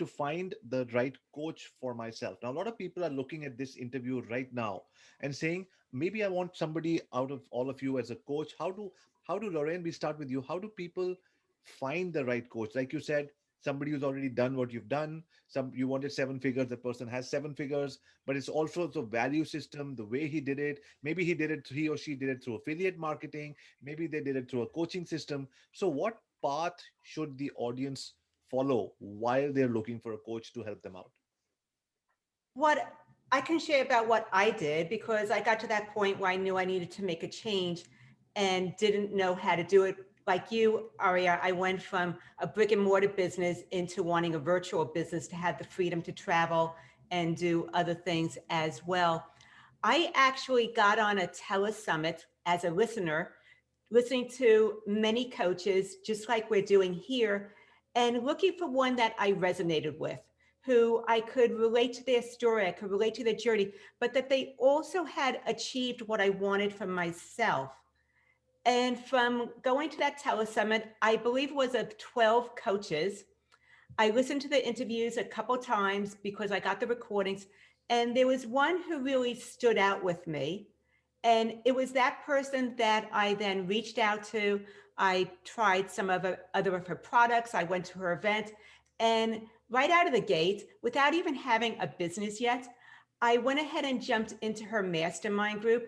find the right coach for myself. Now, a lot of people are looking at this interview right now and saying, maybe I want somebody out of all of you as a coach. How do Lorraine, we start with you. How do people find the right coach? Like you said, somebody who's already done what you've done. You wanted 7 figures, the person has 7 figures, but it's also the value system, the way he did it. Maybe he or she did it through affiliate marketing. Maybe they did it through a coaching system. So what path should the audience follow while they're looking for a coach to help them out? What I can share about what I did, because I got to that point where I knew I needed to make a change and didn't know how to do it. Like you, Arya, I went from a brick and mortar business into wanting a virtual business to have the freedom to travel and do other things as well. I actually got on a telesummit as a listener, listening to many coaches, just like we're doing here, and looking for one that I resonated with, who I could relate to their story, I could relate to their journey, but that they also had achieved what I wanted for myself. And from going to that telesummit, I believe it was of 12 coaches. I listened to the interviews a couple times because I got the recordings, and there was one who really stood out with me. And it was that person that I then reached out to. I tried some of other of her products. I went to her event, and right out of the gate, without even having a business yet, I went ahead and jumped into her mastermind group.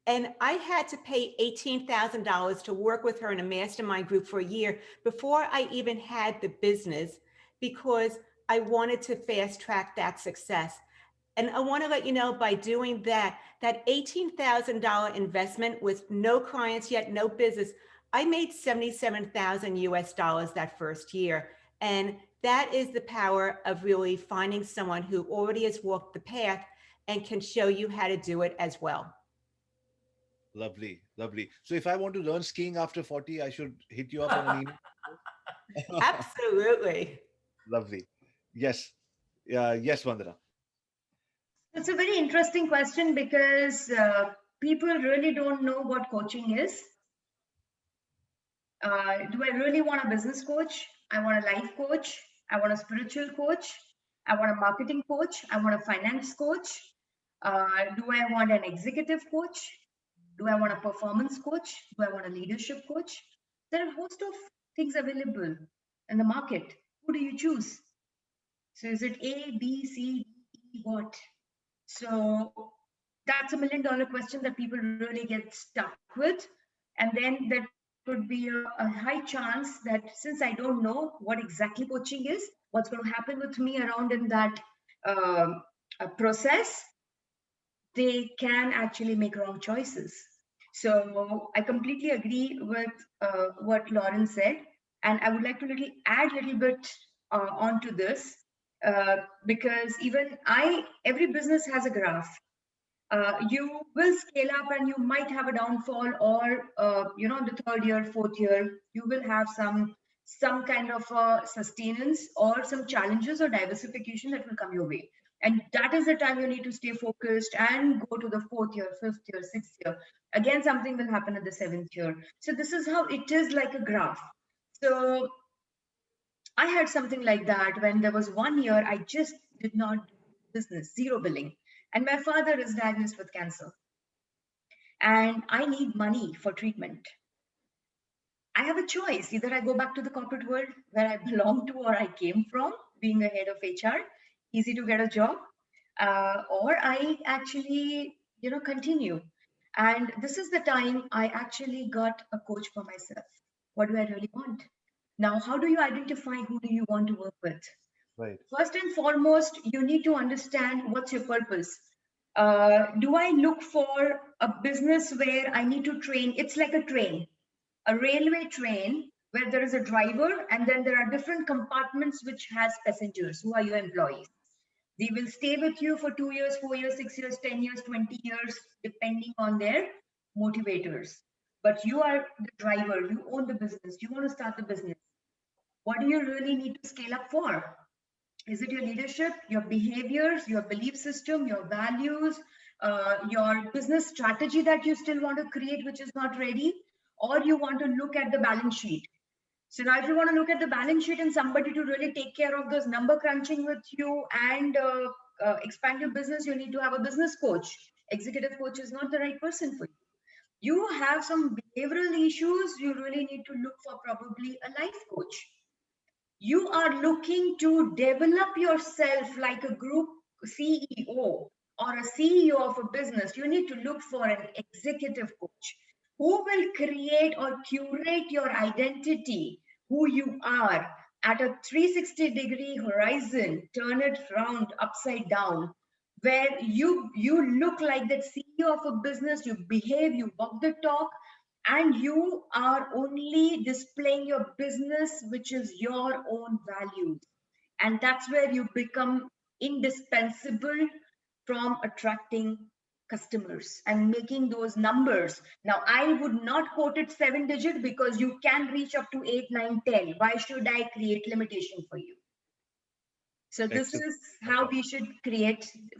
And I had to pay $18,000 to work with her in a mastermind group for a year before I even had the business, because I wanted to fast track that success. And I want to let you know, by doing that $18,000 investment with no clients yet, no business, I made 77,000 US dollars that first year. And that is the power of really finding someone who already has walked the path and can show you how to do it as well. Lovely, lovely. So if I want to learn skiing after 40, I should hit you up on an email. Absolutely. Lovely. Yes. Yes, Vandana. It's a very interesting question, because people really don't know what coaching is. Do I really want a business coach? I want a life coach. I want a spiritual coach. I want a marketing coach. I want a finance coach. Do I want an executive coach? Do I want a performance coach? Do I want a leadership coach? There are a host of things available in the market. Who do you choose? So is it A, B, C, D, what? So that's $1 million question that people really get stuck with. And then there could be a high chance that, since I don't know what exactly coaching is, what's going to happen with me around in that process, they can actually make wrong choices. So I completely agree with what Lauren said. And I would like to add a little bit onto this, because even every business has a graph. You will scale up and you might have a downfall, or the third year, fourth year, you will have some kind of sustenance or some challenges or diversification that will come your way. And that is the time you need to stay focused and go to the fourth year, fifth year, sixth year. Again, something will happen at the seventh year. So this is how it is, like a graph. So I had something like that when there was 1 year I just did not do business, zero billing. And my father is diagnosed with cancer. And I need money for treatment. I have a choice. Either I go back to the corporate world where I belong to or I came from, being a head of HR, easy to get a job, or I actually, continue. And this is the time I actually got a coach for myself. What do I really want? Now, how do you identify who do you want to work with? Right. First and foremost, you need to understand what's your purpose. Do I look for a business where I need to train? It's like a train, a railway train where there is a driver and then there are different compartments which has passengers who are your employees. They will stay with you for 2 years, 4 years, 6 years, 10 years, 20 years, depending on their motivators. But you are the driver, you own the business, you want to start the business. What do you really need to scale up for? Is it your leadership, your behaviors, your belief system, your values, your business strategy that you still want to create, which is not ready? Or you want to look at the balance sheet? So now if you want to look at the balance sheet and somebody to really take care of those number crunching with you and expand your business, you need to have a business coach. Executive coach is not the right person for you. You have some behavioral issues, you really need to look for probably a life coach. You are looking to develop yourself like a group CEO or a CEO of a business, you need to look for an executive coach who will create or curate your identity, who you are at a 360-degree horizon, turn it round upside down, where you look like that CEO of a business, you behave, you walk the talk, and you are only displaying your business, which is your own values. And that's where you become indispensable from attracting customers and making those numbers. Now, I would not quote it 7-digit because you can reach up to 8, 9, 10. Why should I create limitation for you? So this Excellent. is how we should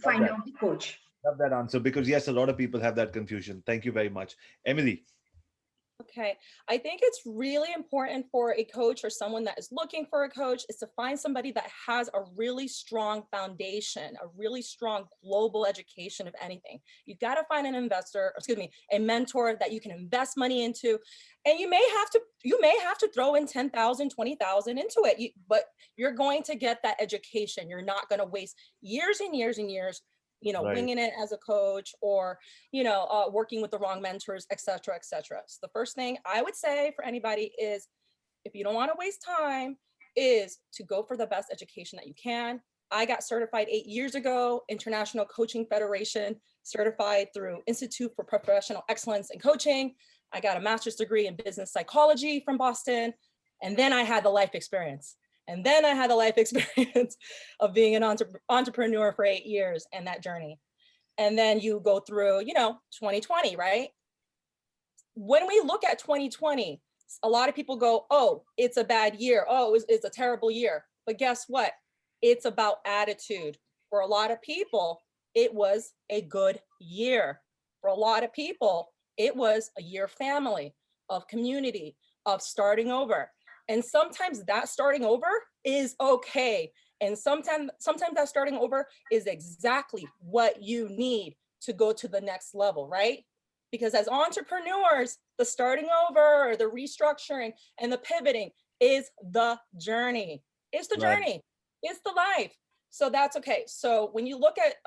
find out the coach. Love that answer, because yes, a lot of people have that confusion. Thank you very much. Emily. Okay, I think it's really important for a coach or someone that is looking for a coach is to find somebody that has a really strong foundation, a really strong global education of anything. You've got to find an investor, a mentor that you can invest money into, and you may have to throw in 10,000, 20,000 into it, but you're going to get that education. You're not going to waste years and years and years Right. winging it as a coach or, working with the wrong mentors, et cetera, et cetera. So the first thing I would say for anybody is, if you don't want to waste time, is to go for the best education that you can. I got certified 8 years ago, International Coaching Federation, certified through Institute for Professional Excellence in Coaching. I got a master's degree in business psychology from Boston. And then I had the life experience. And then I had the life experience of being an entrepreneur for 8 years and that journey. And then you go through, 2020, right? When we look at 2020, a lot of people go, oh, it's a bad year. Oh, it's a terrible year. But guess what? It's about attitude. For a lot of people, it was a good year. For a lot of people, it was a year of family, of community, of starting over. And sometimes that starting over is okay. And sometimes that starting over is exactly what you need to go to the next level, right? Because as entrepreneurs, the starting over, the restructuring, and the pivoting is the journey. It's the journey. It's the life. So that's okay. So when you look at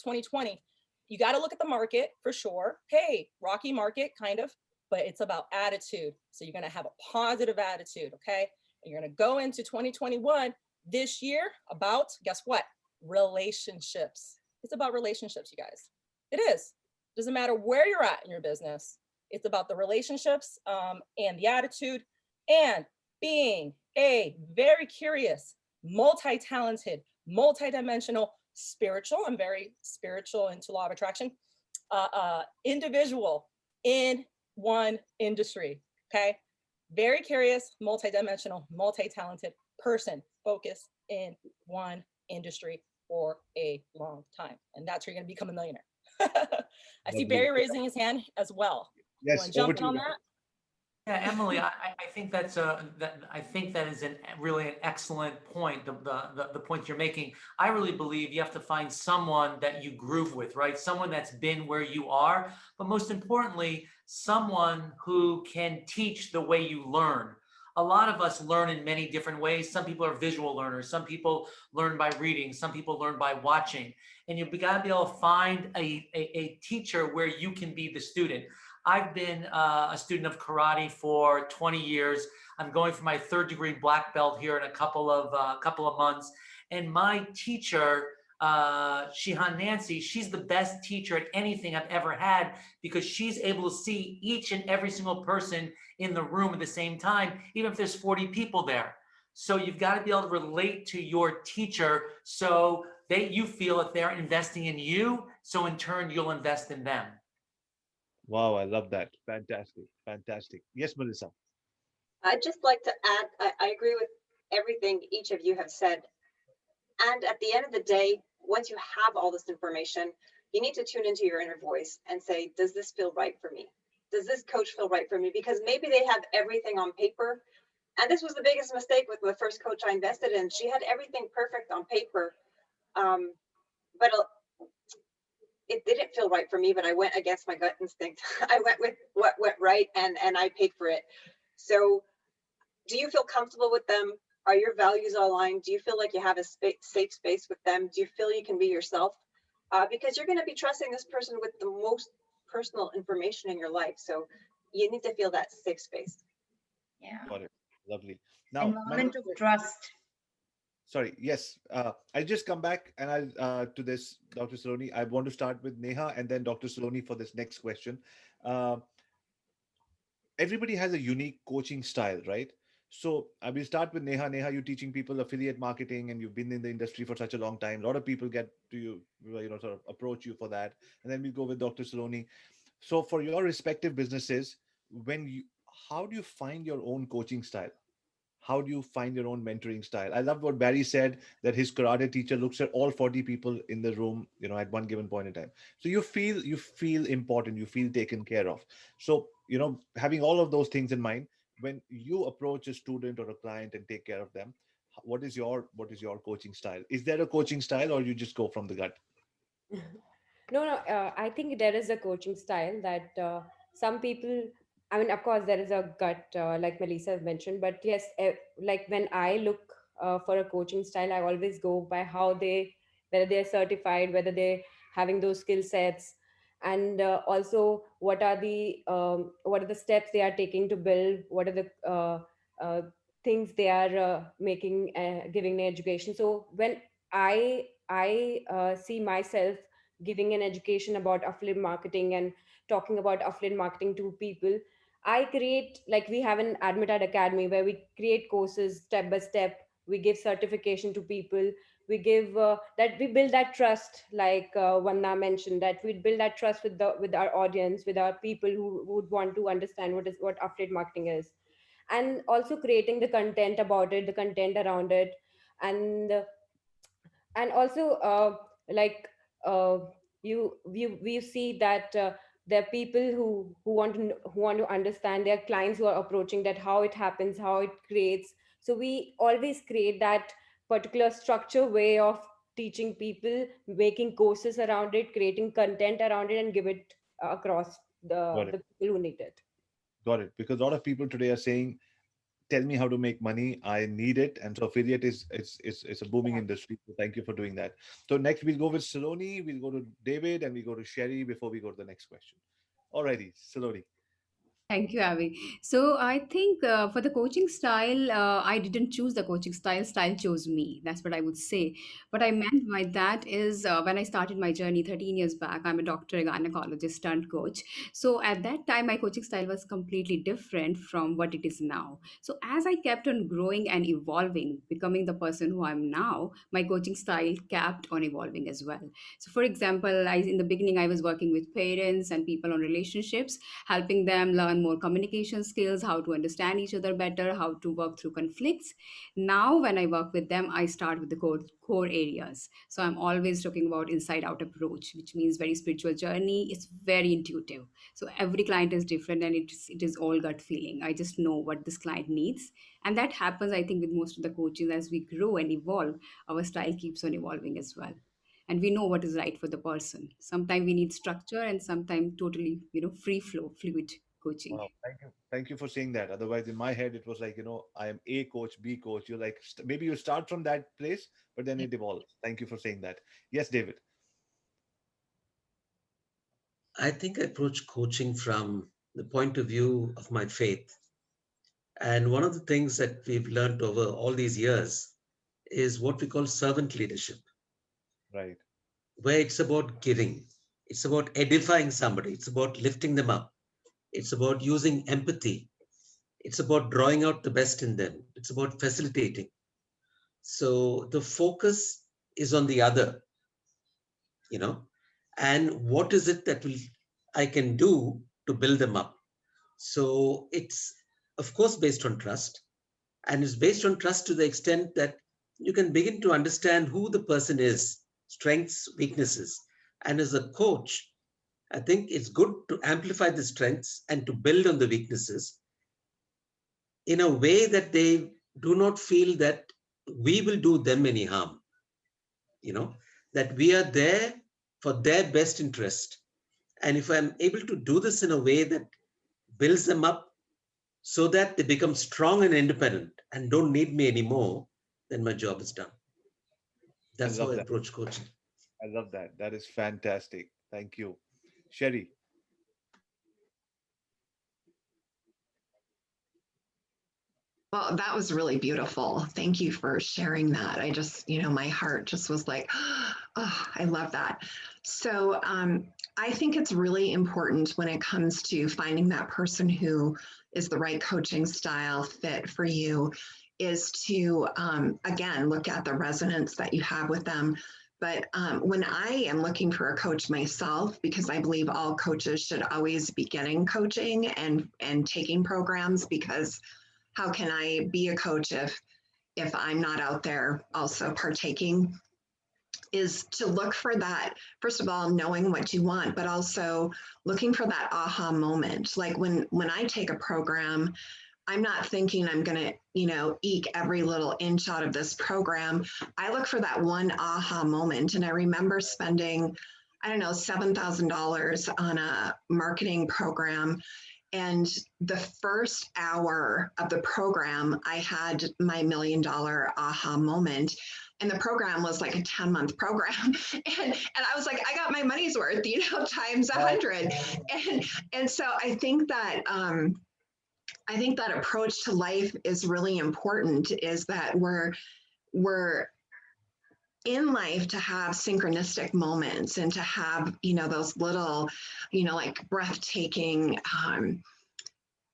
2020, you got to look at the market for sure. Hey, rocky market, kind of. But it's about attitude. So you're going to have a positive attitude, okay? And you're going to go into 2021 this year about, guess what? Relationships. It's about relationships, you guys. It is. Doesn't matter where you're at in your business. It's about the relationships and the attitude and being a very curious, multi-talented, multi-dimensional, spiritual. I'm very spiritual into law of attraction, individual in one industry, okay? Very curious, multi-dimensional, multi-talented person focused in one industry for a long time. And that's where you're gonna become a millionaire. I see Barry raising his hand as well. Yes, jump on that? Yeah, Emily, I think that's I think that is really an excellent point. The point you're making. I really believe you have to find someone that you groove with, right? Someone that's been where you are, but most importantly, someone who can teach the way you learn. A lot of us learn in many different ways. Some people are visual learners. Some people learn by reading. Some people learn by watching. And you've got to be able to find a teacher where you can be the student. I've been a student of karate for 20 years. I'm going for my third degree black belt here in a couple of months. And my teacher, Shihan Nancy, she's the best teacher at anything I've ever had because she's able to see each and every single person in the room at the same time, even if there's 40 people there. So you've got to be able to relate to your teacher so you feel that they're investing in you. So in turn, you'll invest in them. Wow, I love that. Fantastic. Fantastic. Yes, Melissa. I'd just like to add, I agree with everything each of you have said. And at the end of the day, once you have all this information, you need to tune into your inner voice and say, does this feel right for me? Does this coach feel right for me? Because maybe they have everything on paper. And this was the biggest mistake with the first coach I invested in. She had everything perfect on paper. But it didn't feel right for me, but I went against my gut instinct. I went with what went right and I paid for it. So do you feel comfortable with them? Are your values aligned? Do you feel like you have a safe space with them? Do you feel you can be yourself? Because you're going to be trusting this person with the most personal information in your life. So you need to feel that safe space. Yeah. Got it. Lovely. Now, Environment of trust. sorry. Yes. I'll just come back and I'll to this, Dr. Saloni. I want to start with Neha and then Dr. Saloni for this next question. Uh, Everybody has a unique coaching style, right? So I will start with Neha. Neha, you're teaching people affiliate marketing and you've been in the industry for such a long time. A lot of people get to you, sort of approach you for that. And then we go with Dr. Saloni. So for your respective businesses, how do you find your own coaching style? How do you find your own mentoring style? I love what Barry said, that his karate teacher looks at all 40 people in the room, at one given point in time. So you feel important, you feel taken care of. So, having all of those things in mind, when you approach a student or a client and take care of them, what is your coaching style? Is there a coaching style or you just go from the gut? No, no, I think there is a coaching style that some people, I mean, of course, there is a gut, like Melissa has mentioned, but yes, like when I look for a coaching style, I always go by whether they're certified, whether they're having those skill sets, and also what are the steps they are taking to build, what are the uh, things they are making, giving the education. So when I see myself giving an education about affiliate marketing and talking about affiliate marketing to people, I create, like, we have an Admitted Academy where we create courses step by step. We give certification to people. We give that we build that trust, like Vanna mentioned, that we build that trust with our audience, with our people who would want to understand what affiliate marketing is, and also creating the content about it, the content around it, and also like uh, we see that there are people who want to understand, their clients who are approaching, that how it happens, how it creates. So we always create that particular structure way of teaching people, making courses around it, creating content around it, and give it across Got the it. people who need it. Got it. Because a lot of people today are saying, tell me how to make money. I need it. And so affiliate is a booming industry. So thank you for doing that. So next we'll go with Saloni, we'll go to David, and we go to Sherry before we go to the next question. Alrighty, Saloni. Thank you, Avi. So I think for the coaching style, I didn't choose the coaching style. Style chose me. That's what I would say. What I meant by that is when I started my journey 13 years back, I'm a doctor, a gynecologist turned coach. So at that time, my coaching style was completely different from what it is now. So as I kept on growing and evolving, becoming the person who I'm now, my coaching style kept on evolving as well. So for example, in the beginning, I was working with parents and people on relationships, helping them learn learn more communication skills, how to understand each other better, how to work through conflicts. Now, when I work with them, I start with the core areas. So I'm always talking about inside out approach, which means very spiritual journey. It's very intuitive. So every client is different, and it is all gut feeling. I just know what this client needs. And that happens, I think, with most of the coaches. As we grow and evolve, our style keeps on evolving as well. And we know what is right for the person. Sometimes we need structure, and sometimes totally, free flow, fluid coaching. Wow, thank you. Thank you for saying that. Otherwise, in my head, it was like, I am A coach, B coach. You're like, maybe you start from that place, but then it evolves. Thank you for saying that. Yes, David. I think I approach coaching from the point of view of my faith. And one of the things that we've learned over all these years is what we call servant leadership, Right. where it's about giving, it's about edifying somebody, it's about lifting them up, it's about using empathy, it's about drawing out the best in them, it's about facilitating. So the focus is on the other, and what is it that I can do to build them up. So it's, of course, based on trust. And it's based on trust to the extent that you can begin to understand who the person is, strengths, weaknesses. And as a coach, I think it's good to amplify the strengths and to build on the weaknesses in a way that they do not feel that we will do them any harm, that we are there for their best interest. And if I'm able to do this in a way that builds them up so that they become strong and independent and don't need me anymore, then my job is done. That's how I approach coaching. I love that. That is fantastic. Thank you. Sherry. Well, that was really beautiful. Thank you for sharing that. I just, my heart just was like, oh, I love that. So I think it's really important when it comes to finding that person who is the right coaching style fit for you is to, again, look at the resonance that you have with them. But when I am looking for a coach myself, because I believe all coaches should always be getting coaching and taking programs, because how can I be a coach if I'm not out there also partaking, is to look for that, first of all, knowing what you want, but also looking for that aha moment. Like when I take a program, I'm not thinking I'm going to, eke every inch inch out of this program. I look for that one aha moment. And I remember spending, $7,000 on a marketing program. And the first hour of the program, I had my $1 million aha moment. And the program was like a 10-month program. And I was like, I got my money's worth, times 100. And so I think that approach to life is really important, is that we're in life to have synchronistic moments and to have, those little, like breathtaking,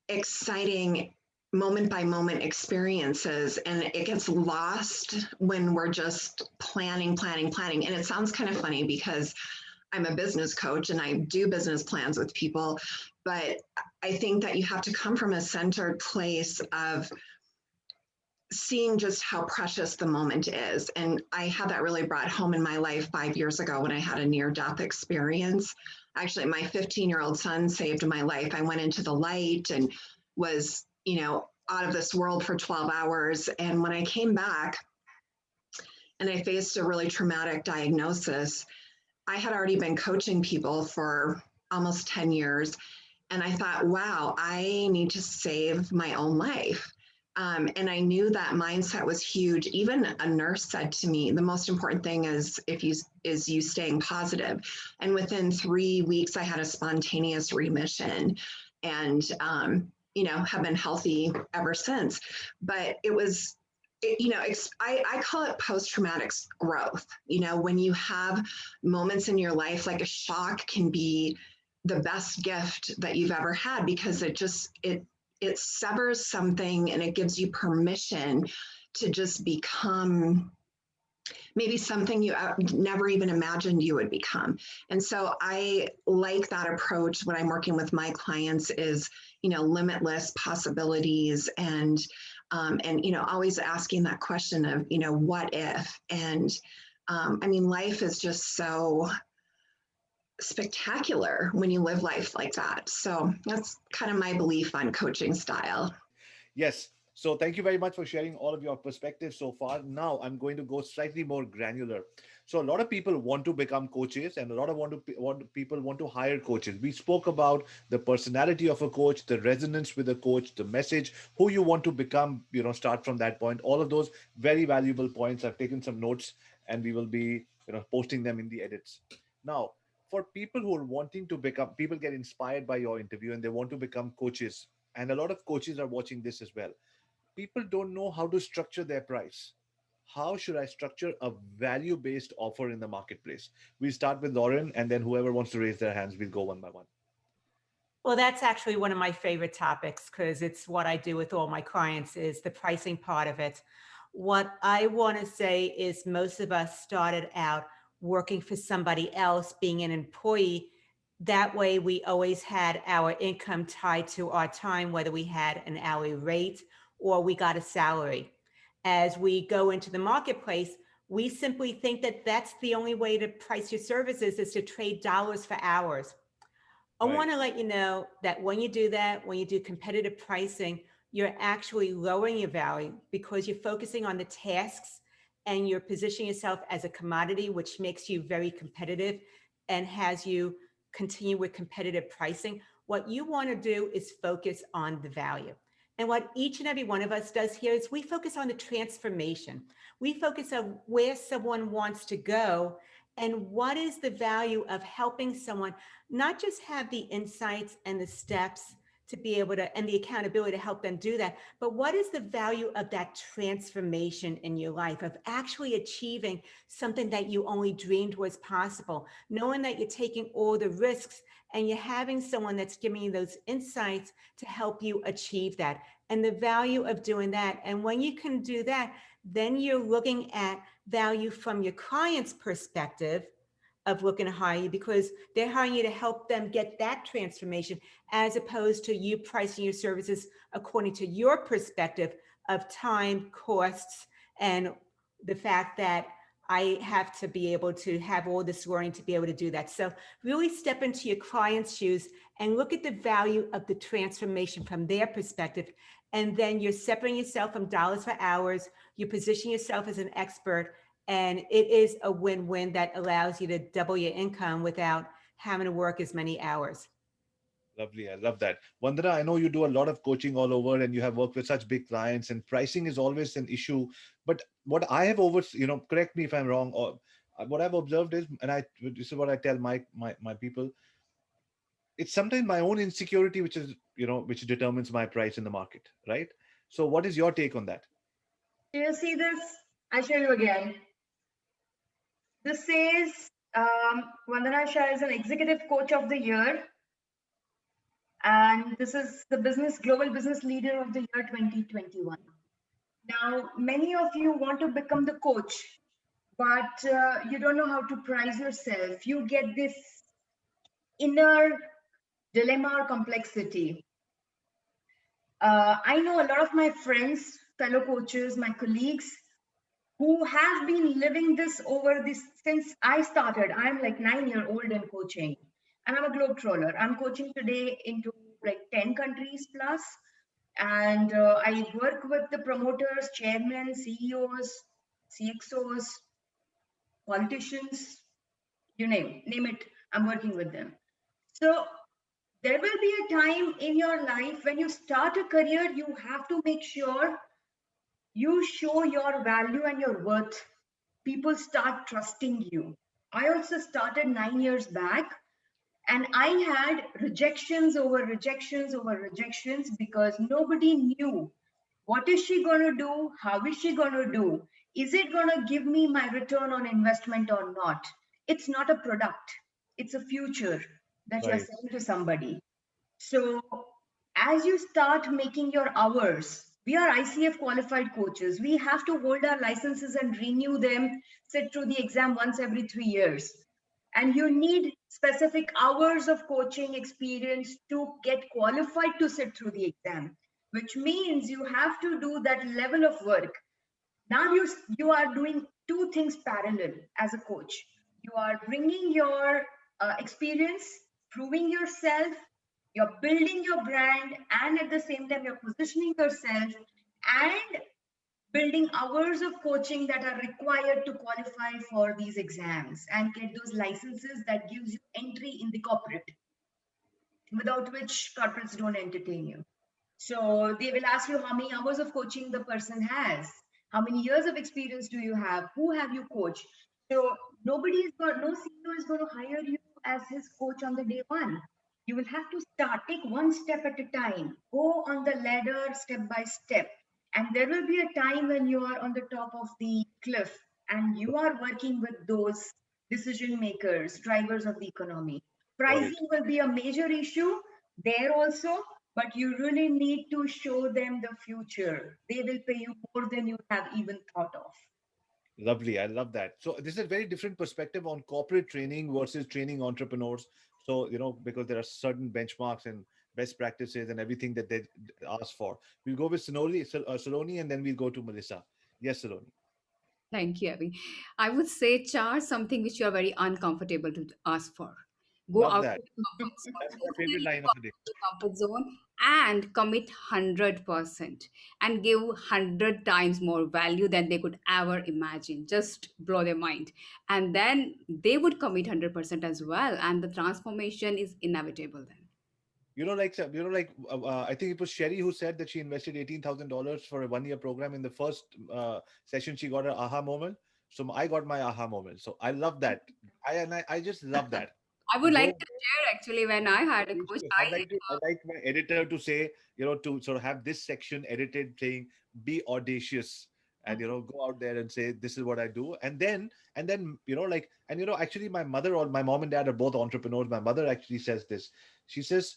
exciting moment by moment experiences. And it gets lost when we're just planning. And it sounds kind of funny because I'm a business coach and I do business plans with people, but I think that you have to come from a centered place of seeing just how precious the moment is. And I had that really brought home in my life 5 years ago when I had a near-death experience. Actually, my 15-year-old son saved my life. I went into the light and was, out of this world for 12 hours. And when I came back and I faced a really traumatic diagnosis, I had already been coaching people for almost 10 years. And I thought, wow, I need to save my own life. And I knew that mindset was huge. Even a nurse said to me, the most important thing is you staying positive. And within 3 weeks, I had a spontaneous remission and, have been healthy ever since. But it was, I call it post-traumatic growth. When you have moments in your life, like a shock can be the best gift that you've ever had, because it severs something and it gives you permission to just become maybe something you never even imagined you would become. And so I like that approach when I'm working with my clients is, limitless possibilities and always asking that question of, what if? And life is just so spectacular when you live life like that. So that's kind of my belief on coaching style. Yes. So thank you very much for sharing all of your perspectives so far. Now I'm going to go slightly more granular. So a lot of people want to become coaches, and a lot of people want to hire coaches. We spoke about the personality of a coach, the resonance with a coach, the message, who you want to become. Start from that point. All of those very valuable points. I've taken some notes, and we will be posting them in the edits. Now, for people who are wanting to become, people get inspired by your interview and they want to become coaches. And a lot of coaches are watching this as well. People don't know how to structure their price. How should I structure a value based offer in the marketplace? We'll start with Lauren, and then whoever wants to raise their hands, we'll go one by one. Well, that's actually one of my favorite topics because it's what I do with all my clients is the pricing part of it. What I want to say is most of us started out working for somebody else, being an employee. That way we always had our income tied to our time, whether we had an hourly rate or we got a salary. As we go into the marketplace, we simply think that that's the only way to price your services is to trade dollars for hours. I want to let you know that when you do that, when you do competitive pricing, you're actually lowering your value because you're focusing on the tasks and you're positioning yourself as a commodity, which makes you very competitive and has you continue with competitive pricing. What you want to do is focus on the value. And what each and every one of us does here is we focus on the transformation. We focus on where someone wants to go and what is the value of helping someone not just have the insights and the steps to be able to, and the accountability to help them do that, but what is the value of that transformation in your life, of actually achieving something that you only dreamed was possible, knowing that you're taking all the risks and you're having someone that's giving you those insights to help you achieve that, and the value of doing that. And when you can do that, then you're looking at value from your client's perspective of looking to hire you because they're hiring you to help them get that transformation as opposed to you pricing your services according to your perspective of time, costs, and the fact that I have to be able to have all this learning to be able to do that. So really step into your client's shoes and look at the value of the transformation from their perspective. And then you're separating yourself from dollars for hours. You position yourself as an expert. And it is a win-win that allows you to double your income without having to work as many hours. Lovely. I love that. Vandana, I know you do a lot of coaching all over and you have worked with such big clients and pricing is always an issue. But what I have correct me if I'm wrong, or what I've observed is, and this is what I tell my people, it's sometimes my own insecurity, which is, which determines my price in the market, right? So what is your take on that? Do you see this? I show you again. This says Vandana Shah is an executive coach of the year. And this is the global business leader of the year 2021. Now, many of you want to become the coach, but you don't know how to price yourself. You get this inner dilemma or complexity. I know a lot of my friends, fellow coaches, my colleagues, who have been living this since I started. I'm like 9-year-old in coaching, and I'm a globetrotter. I'm coaching today into like 10 countries plus, and I work with the promoters, chairmen, CEOs, CXOs, politicians, you name it. I'm working with them. So there will be a time in your life when you start a career, you have to make sure you show your value and your worth. People start trusting you. I also started 9 years back, and I had rejections over rejections over rejections because nobody knew what is she going to do? How is she going to do? Is it going to give me my return on investment or not? It's not a product. It's a future that you're selling to somebody. So as you start making your hours, We are ICF qualified coaches. We have to hold our licenses and renew them, sit through the exam once every 3 years. And you need specific hours of coaching experience to get qualified to sit through the exam, which means you have to do that level of work. Now you are doing two things parallel as a coach. You are bringing your experience, proving yourself, you're building your brand, and at the same time you're positioning yourself and building hours of coaching that are required to qualify for these exams and get those licenses that gives you entry in the corporate, without which corporates don't entertain you. So they will ask you how many hours of coaching the person has, how many years of experience do you have, who have you coached. So no CEO is going to hire you as his coach on the day one. You will have to take one step at a time, go on the ladder step by step. And there will be a time when you are on the top of the cliff and you are working with those decision makers, drivers of the economy. Pricing will be a major issue there also, but you really need to show them the future. They will pay you more than you have even thought of. Lovely. I love that. So this is a very different perspective on corporate training versus training entrepreneurs. So, because there are certain benchmarks and best practices and everything that they ask for. We'll go with Saloni, and then we'll go to Melissa. Yes, Saloni. Thank you, Abby. I would say charge something which you are very uncomfortable to ask for. Go Love out that. of the comfort zone. That's my Go favorite really line of out the day. of the comfort zone and commit 100% and give 100 times more value than they could ever imagine. Just blow their mind. And then they would commit 100% as well. And the transformation is inevitable then. I think it was Sherry who said that she invested $18,000 for a 1-year program. In the first session, she got an aha moment. So I got my aha moment. So I love that. I just love that. I would like Go. to share actually when I had a Please coach, do. I'd like my editor to say, to sort of have this section edited saying, be audacious and, go out there and say, this is what I do. Actually my mother or my mom and dad are both entrepreneurs. My mother actually says this. She says,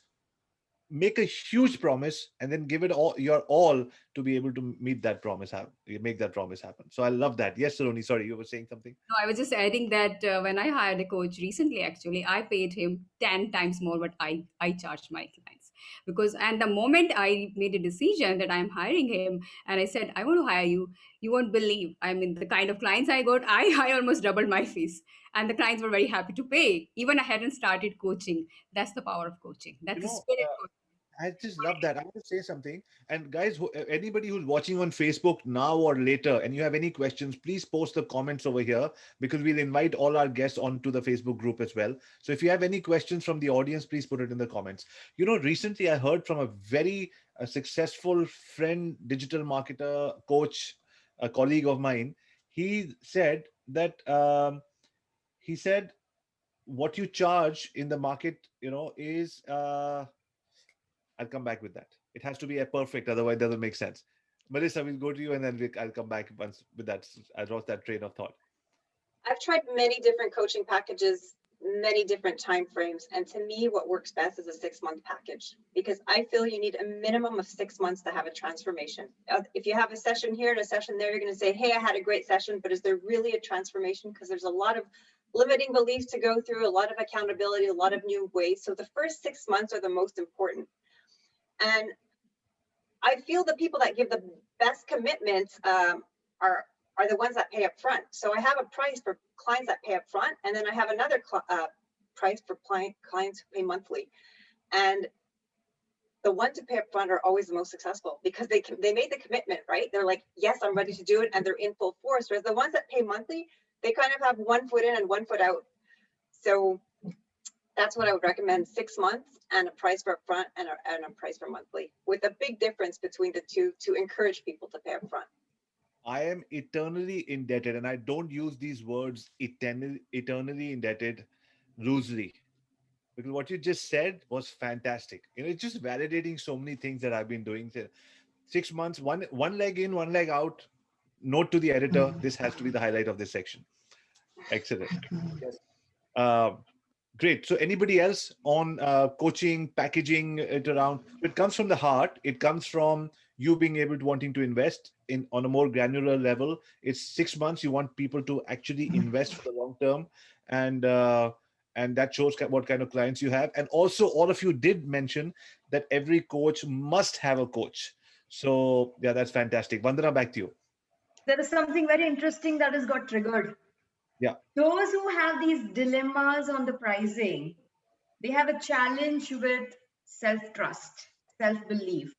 make a huge promise and then give it all your all to be able to make that promise happen. So I love that. Yes, Saloni, sorry, you were saying something. No, I was just adding that when I hired a coach recently, actually, I paid him 10 times more what I charged my clients. Because, and the moment I made a decision that I'm hiring him, and I said, I want to hire you, you won't believe. I mean, the kind of clients I got, I almost doubled my fees. And the clients were very happy to pay. Even I hadn't started coaching. That's the power of coaching. That's the spirit of I just love that. I want to say something. And guys, anybody who's watching on Facebook now or later, and you have any questions, please post the comments over here because we'll invite all our guests onto the Facebook group as well. So if you have any questions from the audience, please put it in the comments. Recently I heard from a very successful friend, digital marketer, coach, a colleague of mine. He said that what you charge in the market, is I'll come back with that. It has to be a perfect, otherwise it doesn't make sense. Melissa, we'll go to you and then I'll come back once with that. I lost that train of thought. I've tried many different coaching packages, many different time frames, and to me, what works best is a 6-month package because I feel you need a minimum of 6 months to have a transformation. If you have a session here and a session there, you're going to say, "Hey, I had a great session," but is there really a transformation? Because there's a lot of limiting beliefs to go through, a lot of accountability, a lot of new ways. So the first 6 months are the most important. And I feel the people that give the best commitments are the ones that pay up front. So I have a price for clients that pay up front, and then I have another price for clients who pay monthly. And the ones who pay up front are always the most successful because they made the commitment, right? They're like, yes, I'm ready to do it, and they're in full force. Whereas the ones that pay monthly, they kind of have 1 foot in and 1 foot out. So that's what I would recommend: 6 months and a price for upfront and a price for monthly, with a big difference between the two to encourage people to pay upfront. I am eternally indebted, and I don't use these words eternally indebted loosely, because what you just said was fantastic. It's just validating so many things that I've been doing. 6 months, one leg in, one leg out. Note to the editor: this has to be the highlight of this section. Excellent. Yes. Great. So anybody else on coaching, packaging it around? It comes from the heart. It comes from, you being able to wanting to invest in on a more granular level. It's 6 months. You want people to actually invest for the long term, and that shows what kind of clients you have. And also, all of you did mention that every coach must have a coach. So yeah, that's fantastic. Vandana, back to you. There is something very interesting that has got triggered. Yeah. Those who have these dilemmas on the pricing, they have a challenge with self-trust, self-belief,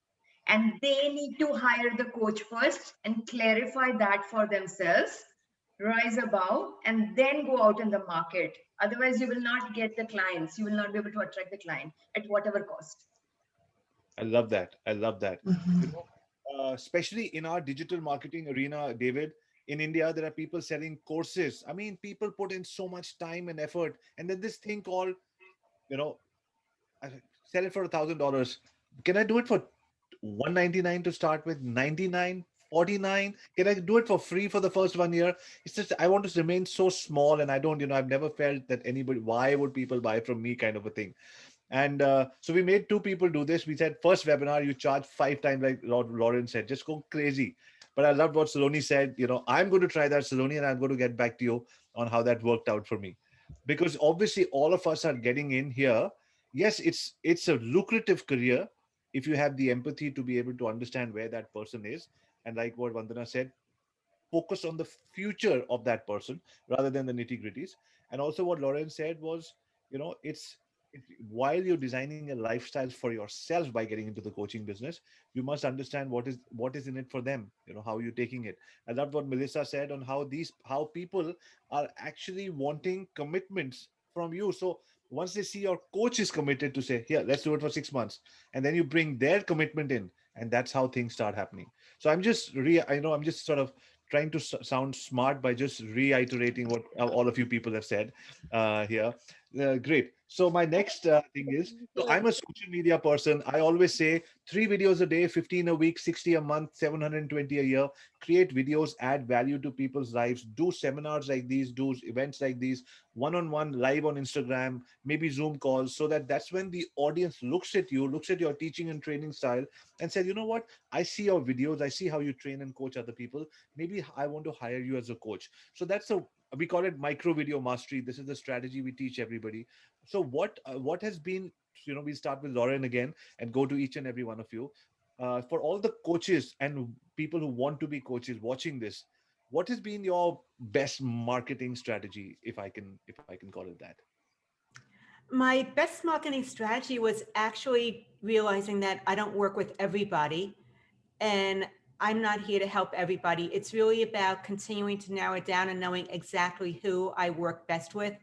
and they need to hire the coach first and clarify that for themselves, rise above, and then go out in the market. Otherwise, you will not get the clients. You will not be able to attract the client at whatever cost. I love that. I love that. Mhm. You know, especially in our digital marketing arena, David, in India, there are people selling courses. I mean, people put in so much time and effort, and then this thing called, you know, I sell it for $1,000. Can I do it for 199 to start with? 99, 49? Can I do it for free for the first 1 year? It's just I want to remain so small, and I don't, I've never felt that anybody. Why would people buy from me, kind of a thing. And so we made two people do this. We said, first webinar, you charge 5 times, like Lauren said, just go crazy. But I loved what Saloni said. I'm going to try that, Saloni, and I'm going to get back to you on how that worked out for me. Because obviously all of us are getting in here. Yes, it's a lucrative career if you have the empathy to be able to understand where that person is. And like what Vandana said, focus on the future of that person rather than the nitty gritties. And also what Lauren said was, it's while you're designing a lifestyle for yourself by getting into the coaching business, you must understand what is in it for them. How you're taking it. I loved what Melissa said on how people are actually wanting commitments from you. So once they see your coach is committed to say, here, let's do it for 6 months, and then you bring their commitment in, and that's how things start happening. So I'm just sort of trying to sound smart by just reiterating what all of you people have said here. Great. So my next thing is, so I'm a social media person. I always say 3 videos a day, 15 a week, 60 a month, 720 a year. Create videos, add value to people's lives, do seminars like these, do events like these, one-on-one live on Instagram, maybe Zoom calls, so that's when the audience looks at you, looks at your teaching and training style, and says, you know what? I see your videos. I see how you train and coach other people. Maybe I want to hire you as a coach. So we call it micro video mastery. This is the strategy we teach everybody. So what has been, we start with Lauren again and go to each and every one of you. For all the coaches and people who want to be coaches watching this, what has been your best marketing strategy, if I can call it that? My best marketing strategy was actually realizing that I don't work with everybody, and I'm not here to help everybody. It's really about continuing to narrow it down and knowing exactly who I work best with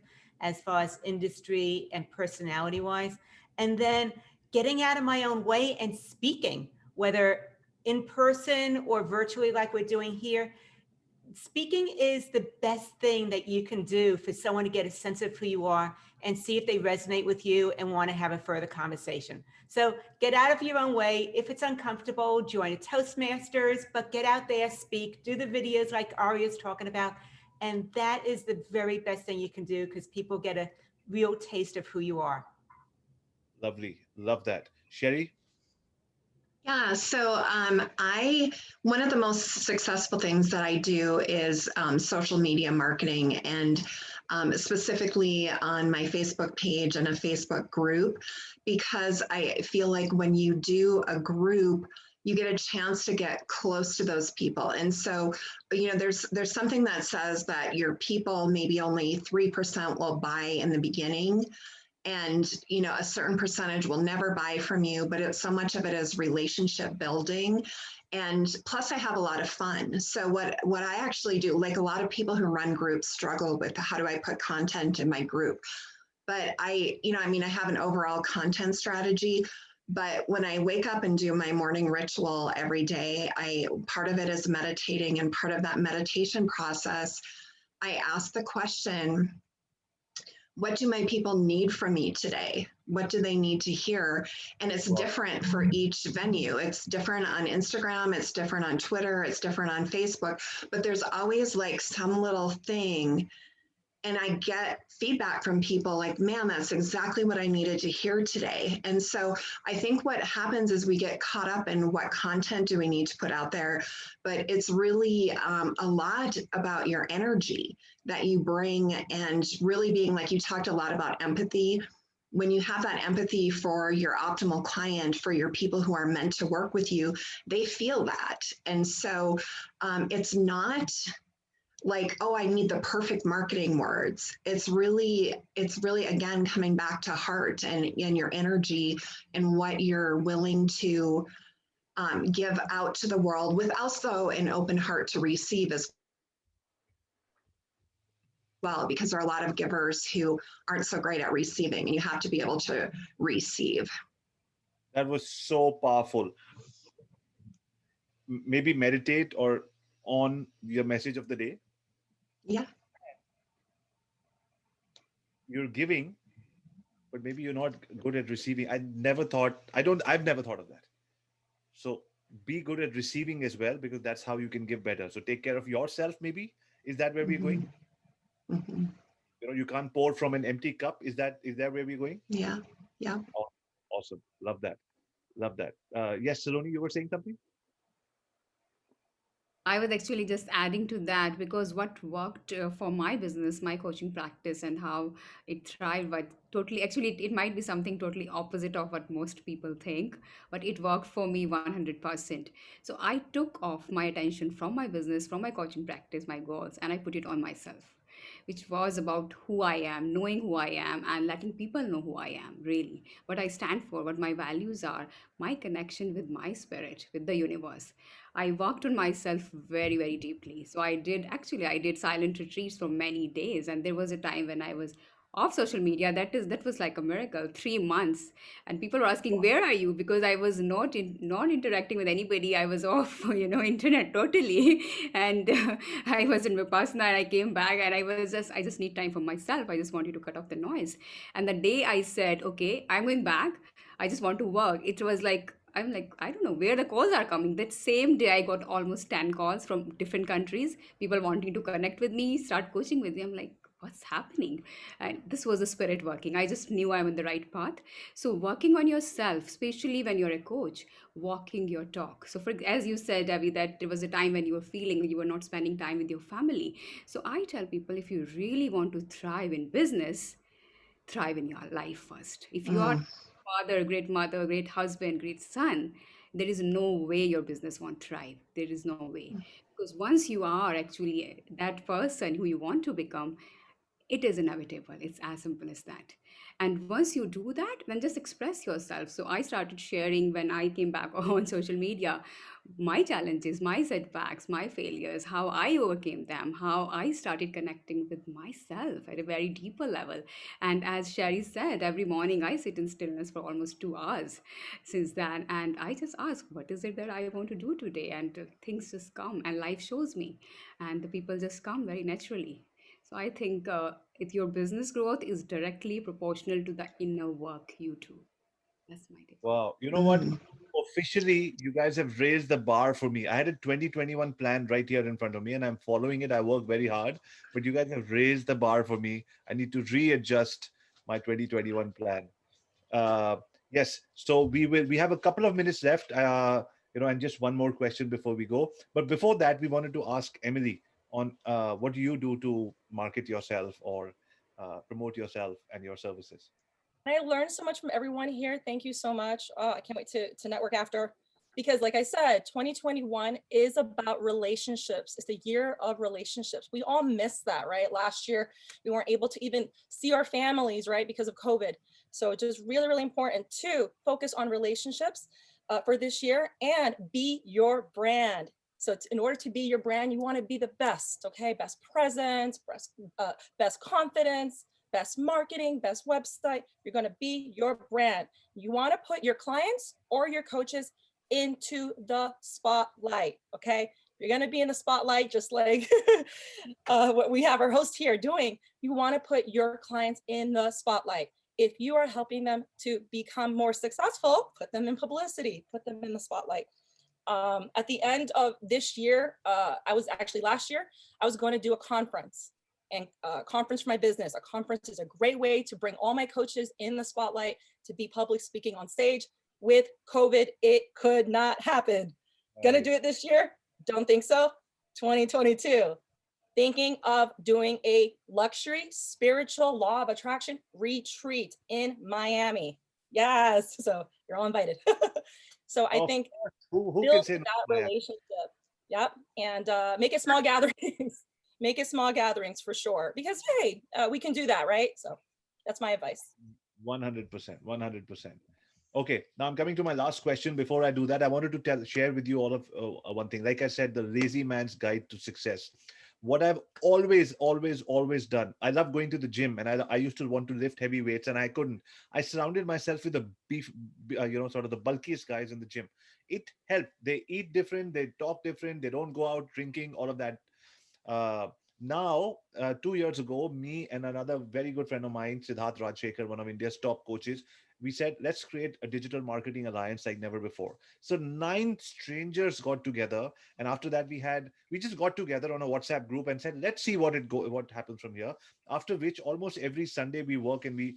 as far as industry and personality wise. And then getting out of my own way and speaking, whether in person or virtually like we're doing here. Speaking is the best thing that you can do for someone to get a sense of who you are and see if they resonate with you and want to have a further conversation. So get out of your own way. If it's uncomfortable, join a Toastmasters, but get out there, speak, do the videos like Arya's talking about. And that is the very best thing you can do because people get a real taste of who you are. Lovely. Love that. Sherry? Yeah, so one of the most successful things that I do is social media marketing, and specifically on my Facebook page and a Facebook group, because I feel like when you do a group, you get a chance to get close to those people. And so, there's something that says that your people, maybe only 3% will buy in the beginning. And, a certain percentage will never buy from you, but so much of it is relationship building. And plus I have a lot of fun. So what I actually do, like a lot of people who run groups struggle with how do I put content in my group? But I have an overall content strategy. But when I wake up and do my morning ritual every day, part of it is meditating, and part of that meditation process, I ask the question, what do my people need from me today? What do they need to hear? And it's different for each venue. It's different on Instagram, it's different on Twitter, it's different on Facebook, but there's always like some little thing and I get feedback from people like, man, that's exactly what I needed to hear today. And so I think what happens is we get caught up in what content do we need to put out there, but it's really a lot about your energy that you bring, and really being, like you talked a lot about empathy. When you have that empathy for your optimal client, for your people who are meant to work with you, they feel that. And so it's not like, oh, I need the perfect marketing words. It's really again coming back to heart and your energy and what you're willing to give out to the world, with also an open heart to receive as well, because there are a lot of givers who aren't so great at receiving, and you have to be able to receive. That was so powerful. Maybe meditate or on your message of the day. Yeah. You're giving, but maybe you're not good at receiving. I've never thought of that. So be good at receiving as well, because that's how you can give better. So take care of yourself, maybe. Is that where we're going? Mm-hmm. You can't pour from an empty cup. Is that where we're going? Yeah. Yeah. Oh, awesome. Love that. Yes, Saloni, you were saying something? I was actually just adding to that, because what worked for my business, my coaching practice, and how it thrived, but totally, actually, it might be something totally opposite of what most people think, but it worked for me 100%. So I took off my attention from my business, from my coaching practice, my goals, and I put it on myself, which was about who I am, knowing who I am, and letting people know who I am, really, what I stand for, what my values are, my connection with my spirit, with the universe. I worked on myself very, very deeply. So I did silent retreats for many days. And there was a time when I was off social media. That was like a miracle, 3 months. And people were asking, where are you? Because I was not interacting with anybody. I was off, internet totally. And I was in Vipassana, and I came back, and I just need time for myself. I just wanted to cut off the noise. And the day I said, okay, I'm going back, I just want to work, it was like, I'm like, I don't know where the calls are coming. That same day, I got almost 10 calls from different countries, people wanting to connect with me, start coaching with me. I'm like, what's happening? And this was the spirit working. I just knew I'm on the right path. So working on yourself, especially when you're a coach, walking your talk. So as you said, Avi, that there was a time when you were feeling you were not spending time with your family. So I tell people, if you really want to thrive in business, thrive in your life first. If you are father, great mother, great husband, great son, there is no way your business won't thrive. There is no way. Because once you are actually that person who you want to become, it is inevitable. It's as simple as that. And once you do that, then just express yourself. So I started sharing when I came back on social media, my challenges, my setbacks, my failures, how I overcame them, how I started connecting with myself at a very deeper level. And as Sherry said, every morning I sit in stillness for almost 2 hours since then. And I just ask, what is it that I want to do today? And things just come, and life shows me, and the people just come very naturally. So I think your business growth is directly proportional to the inner work you do. That's my take. Wow. You know what? Officially, you guys have raised the bar for me. I had a 2021 plan right here in front of me, and I'm following it. I work very hard, but you guys have raised the bar for me. I need to readjust my 2021 plan. Uh, yes. So we have a couple of minutes left, and just one more question before we go. But before that, we wanted to ask Emily on what do you do to market yourself or promote yourself and your services? I learned so much from everyone here. Thank you so much. I can't wait to network after, because like I said, 2021 is about relationships. It's the year of relationships. We all missed that, right? Last year, we weren't able to even see our families, right? Because of COVID. So it's just really, really important to focus on relationships for this year and be your brand. So in order to be your brand, you want to be the best, okay? Best presence, best confidence, best marketing, best website. You're going to be your brand. You want to put your clients or your coaches into the spotlight. Okay. You're going to be in the spotlight, just like what we have our host here doing. You want to put your clients in the spotlight. If you are helping them to become more successful, put them in publicity, put them in the spotlight. At the end of this year, last year, I was going to do a conference. and conference for my business. A conference is a great way to bring all my coaches in the spotlight to be public speaking on stage. With COVID, it could not happen. Gonna do it this year? Don't think so. 2022. Thinking of doing a luxury spiritual law of attraction retreat in Miami. Yes, so you're all invited. So I think who can build say no that to Miami? relationship. Yep, and make it small gatherings. Make it small gatherings for sure. Because hey, we can do that, right? So that's my advice. 100%, 100%. Okay, now I'm coming to my last question. Before I do that, I wanted to share with you all of one thing. Like I said, the lazy man's guide to success. What I've always done. I love going to the gym, and I used to want to lift heavy weights, and I couldn't. I surrounded myself with the sort of the bulkiest guys in the gym. It helped. They eat different, they talk different, they don't go out drinking, all of that. Uh, Now, 2 years ago, me and another very good friend of mine, Siddharth Rajshekhar, one of India's top coaches, we said, let's create a digital marketing alliance like never before. So 9 strangers got together. And after that, we just got together on a WhatsApp group and said, let's see what happens from here. After which almost every Sunday we work and we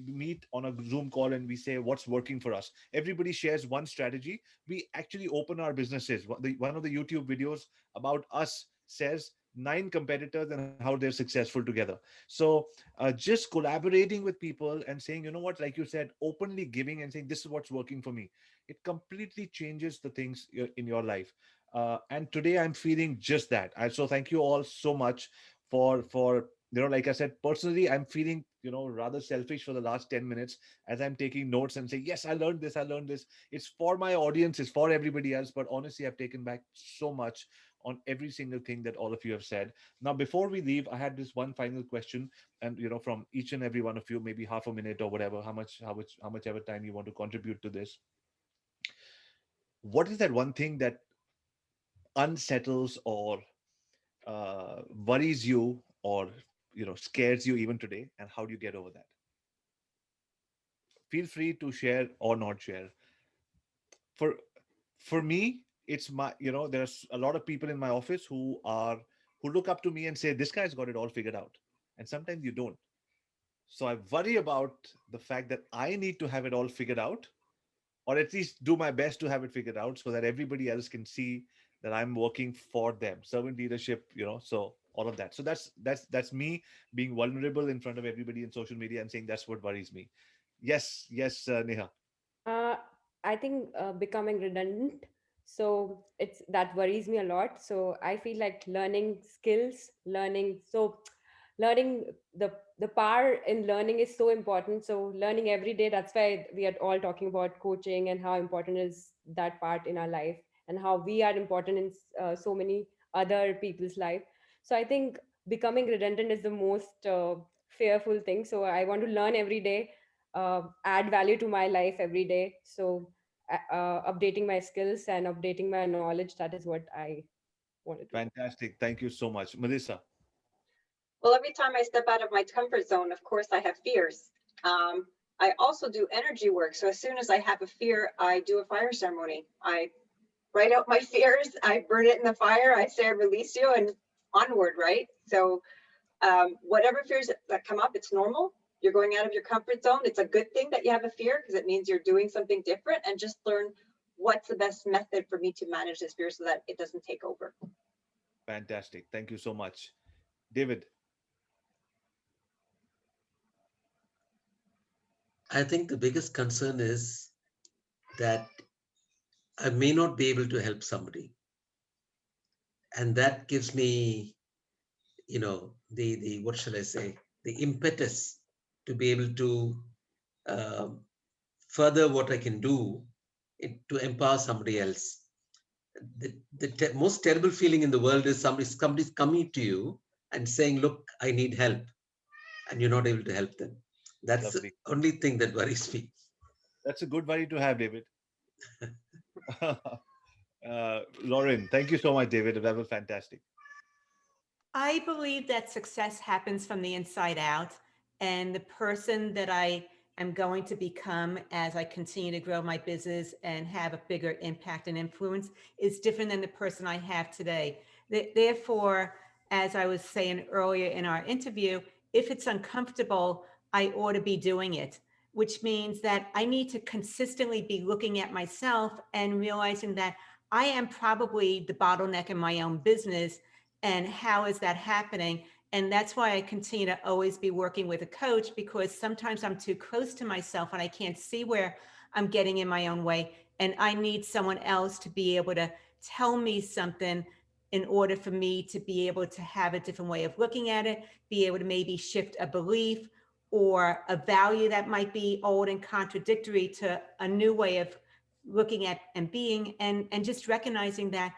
meet on a Zoom call and we say, what's working for us? Everybody shares one strategy. We actually open our businesses. One of the YouTube videos about us says 9 competitors and how they're successful together. So just collaborating with people and saying, you know what, like you said, openly giving and saying, this is what's working for me. It completely changes the things in your life. And today I'm feeling just that. So thank you all so much for like I said, personally, I'm feeling, rather selfish for the last 10 minutes as I'm taking notes and saying, yes, I learned this. It's for my audience, it's for everybody else. But honestly, I've taken back so much on every single thing that all of you have said. Now, before we leave, I had this one final question, and from each and every one of you, maybe half a minute or whatever, how much ever time you want to contribute to this. What is that one thing that unsettles or worries you, or scares you even today, and how do you get over that? Feel free to share or not share. For me, it's my, there's a lot of people in my office who look up to me and say, this guy's got it all figured out, and sometimes you don't. So I worry about the fact that I need to have it all figured out, or at least do my best to have it figured out, so that everybody else can see that I'm working for them. Servant leadership, so all of that. So that's me being vulnerable in front of everybody in social media and saying that's what worries me. Yes, Neha. Uh, I think becoming redundant. So it's that worries me a lot. So I feel like learning skills, learning the power in learning is so important. So learning every day. That's why we are all talking about coaching and how important is that part in our life, and how we are important in so many other people's life. So I think becoming redundant is the most fearful thing. So I want to learn every day, add value to my life every day. So updating my skills and updating my knowledge, that is what I want to do. Fantastic. Thank you so much. Melissa. Well, every time I step out of my comfort zone, of course, I have fears. I also do energy work. So as soon as I have a fear, I do a fire ceremony. I write out my fears, I burn it in the fire, I say I release you, and onward, right? So whatever fears that come up, it's normal. You're going out of your comfort zone. It's a good thing that you have a fear, because it means you're doing something different, and just learn what's the best method for me to manage this fear so that it doesn't take over. Fantastic. Thank you so much. David. I think the biggest concern is that I may not be able to help somebody. And that gives me, the what shall I say, the impetus to be able to further what I can do to empower somebody else. The most terrible feeling in the world is somebody's coming to you and saying, look, I need help, and you're not able to help them. That's Lovely. the only thing that worries me. That's a good worry to have, David. Lauren, thank you so much, David. That was fantastic. I believe that success happens from the inside out, and the person that I am going to become as I continue to grow my business and have a bigger impact and influence is different than the person I have today. Therefore, as I was saying earlier in our interview, if it's uncomfortable, I ought to be doing it, which means that I need to consistently be looking at myself and realizing that I am probably the bottleneck in my own business. And how is that happening? And that's why I continue to always be working with a coach, because sometimes I'm too close to myself and I can't see where I'm getting in my own way. And I need someone else to be able to tell me something in order for me to be able to have a different way of looking at it, be able to maybe shift a belief or a value that might be old and contradictory to a new way of looking at and being, and just recognizing that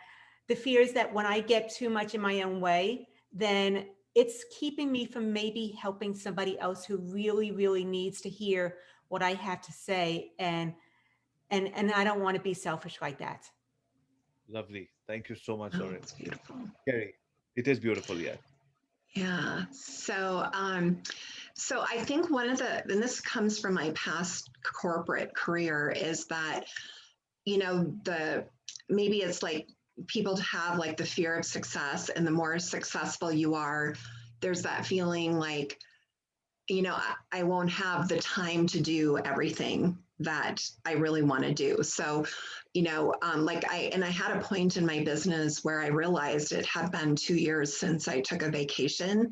the fear is that when I get too much in my own way, then it's keeping me from maybe helping somebody else who really, really needs to hear what I have to say. And I don't want to be selfish like that. Lovely. Thank you so much, Oh, Arya. it's beautiful. Carrie, it is beautiful, yeah. Yeah. So I think one of the, and this comes from my past corporate career, is that, maybe it's like people have like the fear of success, and the more successful you are, there's that feeling like, I won't have the time to do everything that I really want to do. So, I had a point in my business where I realized it had been 2 years since I took a vacation.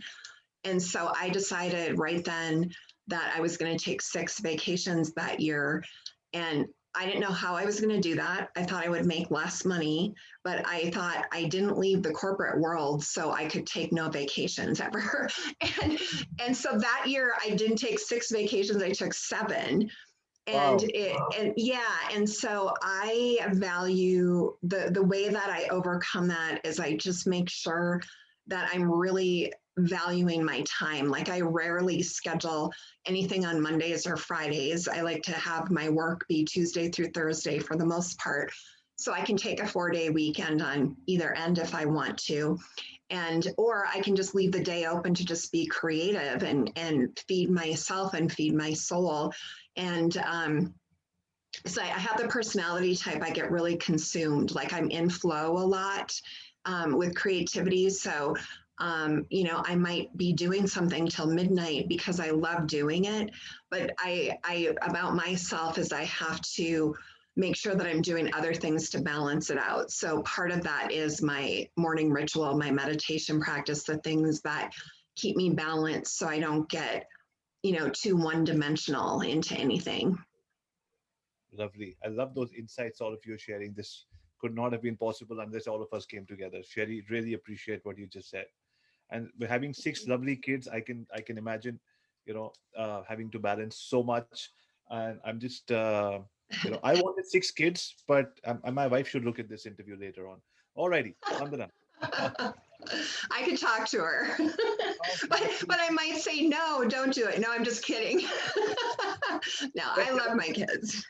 And so I decided right then that I was going to take 6 vacations that year. And I didn't know how I was going to do that. I thought I would make less money, but I thought I didn't leave the corporate world so I could take no vacations ever. and so that year I didn't take 6 vacations, I took 7. And and so I value the way that I overcome that is I just make sure that I'm really valuing my time. Like, I rarely schedule anything on Mondays or Fridays. I like to have my work be Tuesday through Thursday for the most part, so I can take a 4-day weekend on either end if I want to. Or I can just leave the day open to just be creative and feed myself and feed my soul. And so I have the personality type, I get really consumed, like I'm in flow a lot with creativity. So, I might be doing something till midnight because I love doing it. But I about myself is I have to make sure that I'm doing other things to balance it out. So part of that is my morning ritual, my meditation practice, the things that keep me balanced so I don't get, too one-dimensional into anything. Lovely. I love those insights all of you are sharing. This could not have been possible unless all of us came together. Sherry, really appreciate what you just said. And we're having 6 lovely kids. I can imagine, having to balance so much. And I'm just, I wanted 6 kids, but my wife should look at this interview later on. Alrighty, Vandana. I could talk to her, but I might say, no, don't do it. No, I'm just kidding. No, I love my kids.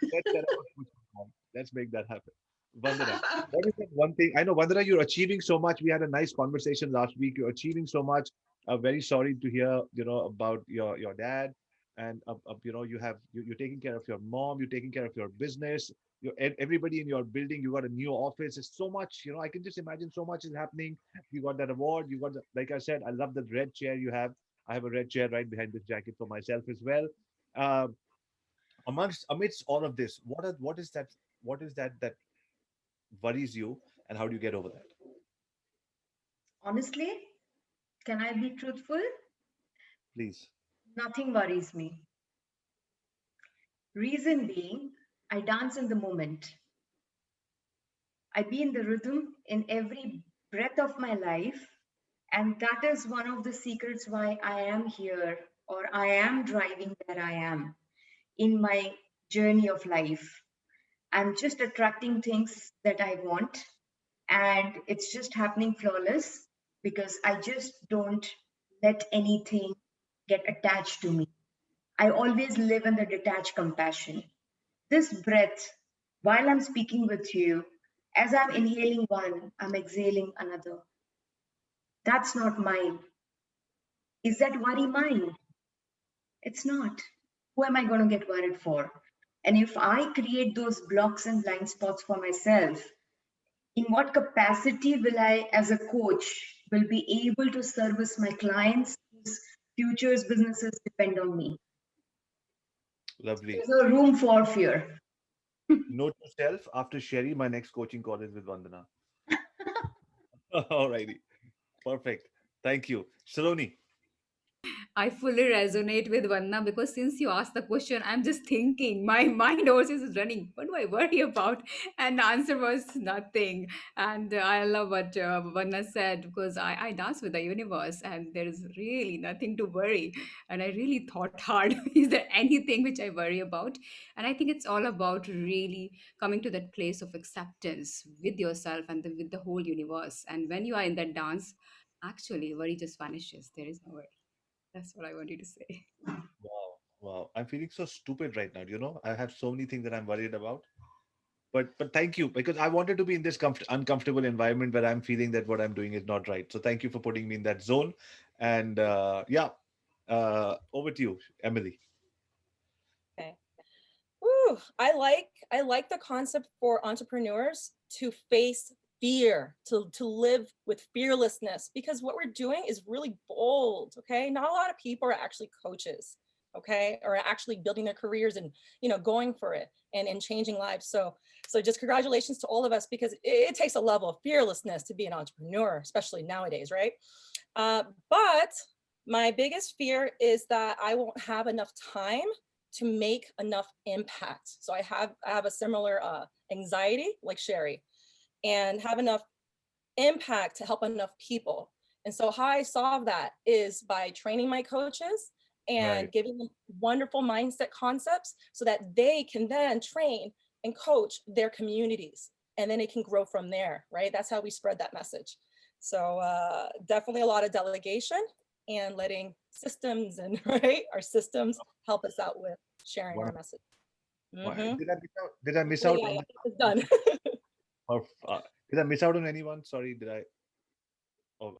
Let's make that happen. Vandana, what is that one thing? I know, Vandana, you're achieving so much. We had a nice conversation last week. You're achieving so much. I'm very sorry to hear, about your dad, and you're taking care of your mom. You're taking care of your business. Everybody in your building. You got a new office. It's so much. I can just imagine so much is happening. You got that award. You got like I said, I love the red chair you have. I have a red chair right behind this jacket for myself as well. Amidst all of this, what is that that worries you, and how do you get over that? Honestly, can I be truthful? Please. Nothing worries me. Reason being, I dance in the moment. I be in the rhythm in every breath of my life. And that is one of the secrets why I am here, or I am driving where I am in my journey of life. I'm just attracting things that I want, and it's just happening flawless because I just don't let anything get attached to me. I always live in the detached compassion. This breath, while I'm speaking with you, as I'm inhaling one, I'm exhaling another. That's not mine. Is that worry mine? It's not. Who am I going to get worried for? And if I create those blocks and blind spots for myself, in what capacity will I, as a coach, will be able to service my clients whose futures businesses depend on me. Lovely. There's no room for fear. Note to self, after Sherry, my next coaching call is with Vandana. All righty. Perfect. Thank you. Saloni. I fully resonate with Vanna because since you asked the question, I'm just thinking, my mind also is running. What do I worry about? And the answer was nothing. And I love what Vanna said because I dance with the universe and there is really nothing to worry. And I really thought hard, is there anything which I worry about? And I think it's all about really coming to that place of acceptance with yourself and with the whole universe. And when you are in that dance, actually, worry just vanishes. There is no worry. That's what I wanted to say. Wow. Wow. I'm feeling so stupid right now. I have so many things that I'm worried about. But thank you, because I wanted to be in this uncomfortable environment where I'm feeling that what I'm doing is not right. So thank you for putting me in that zone. And yeah, over to you, Emily. Okay. Woo, I like the concept for entrepreneurs to face fear, to live with fearlessness, because what we're doing is really bold. Okay. Not a lot of people are actually coaches, okay, or actually building their careers and going for it and changing lives. So just congratulations to all of us, because it takes a level of fearlessness to be an entrepreneur, especially nowadays, right? But my biggest fear is that I won't have enough time to make enough impact. So I have a similar anxiety like Sherry, and have enough impact to help enough people. And so how I solve that is by training my coaches Right. and giving them wonderful mindset concepts so that they can then train and coach their communities, and then it can grow from there, right? That's how we spread that message. So definitely a lot of delegation and letting systems and right, our systems help us out with sharing One our of, message. did Mhm. I miss out? Did I miss Yeah, out yeah, on? yeah, it's done. Or, did I miss out on anyone? Sorry, did I? Oh,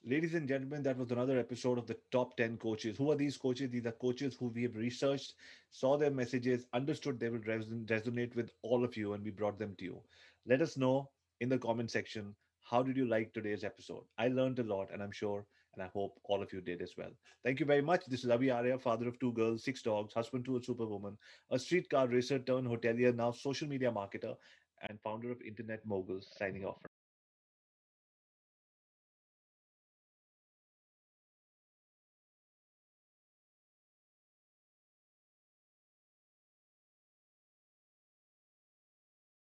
ladies and gentlemen, that was another episode of the top 10 coaches. Who are these coaches? These are coaches who we have researched, saw their messages, understood they would resonate with all of you, and we brought them to you. Let us know in the comment section, how did you like today's episode? I learned a lot, and I'm sure, and I hope all of you did as well. Thank you very much. This is Arya, father of two girls, six dogs, husband to a superwoman, a streetcar racer turned hotelier, now social media marketer, and founder of Internet Moguls, signing off.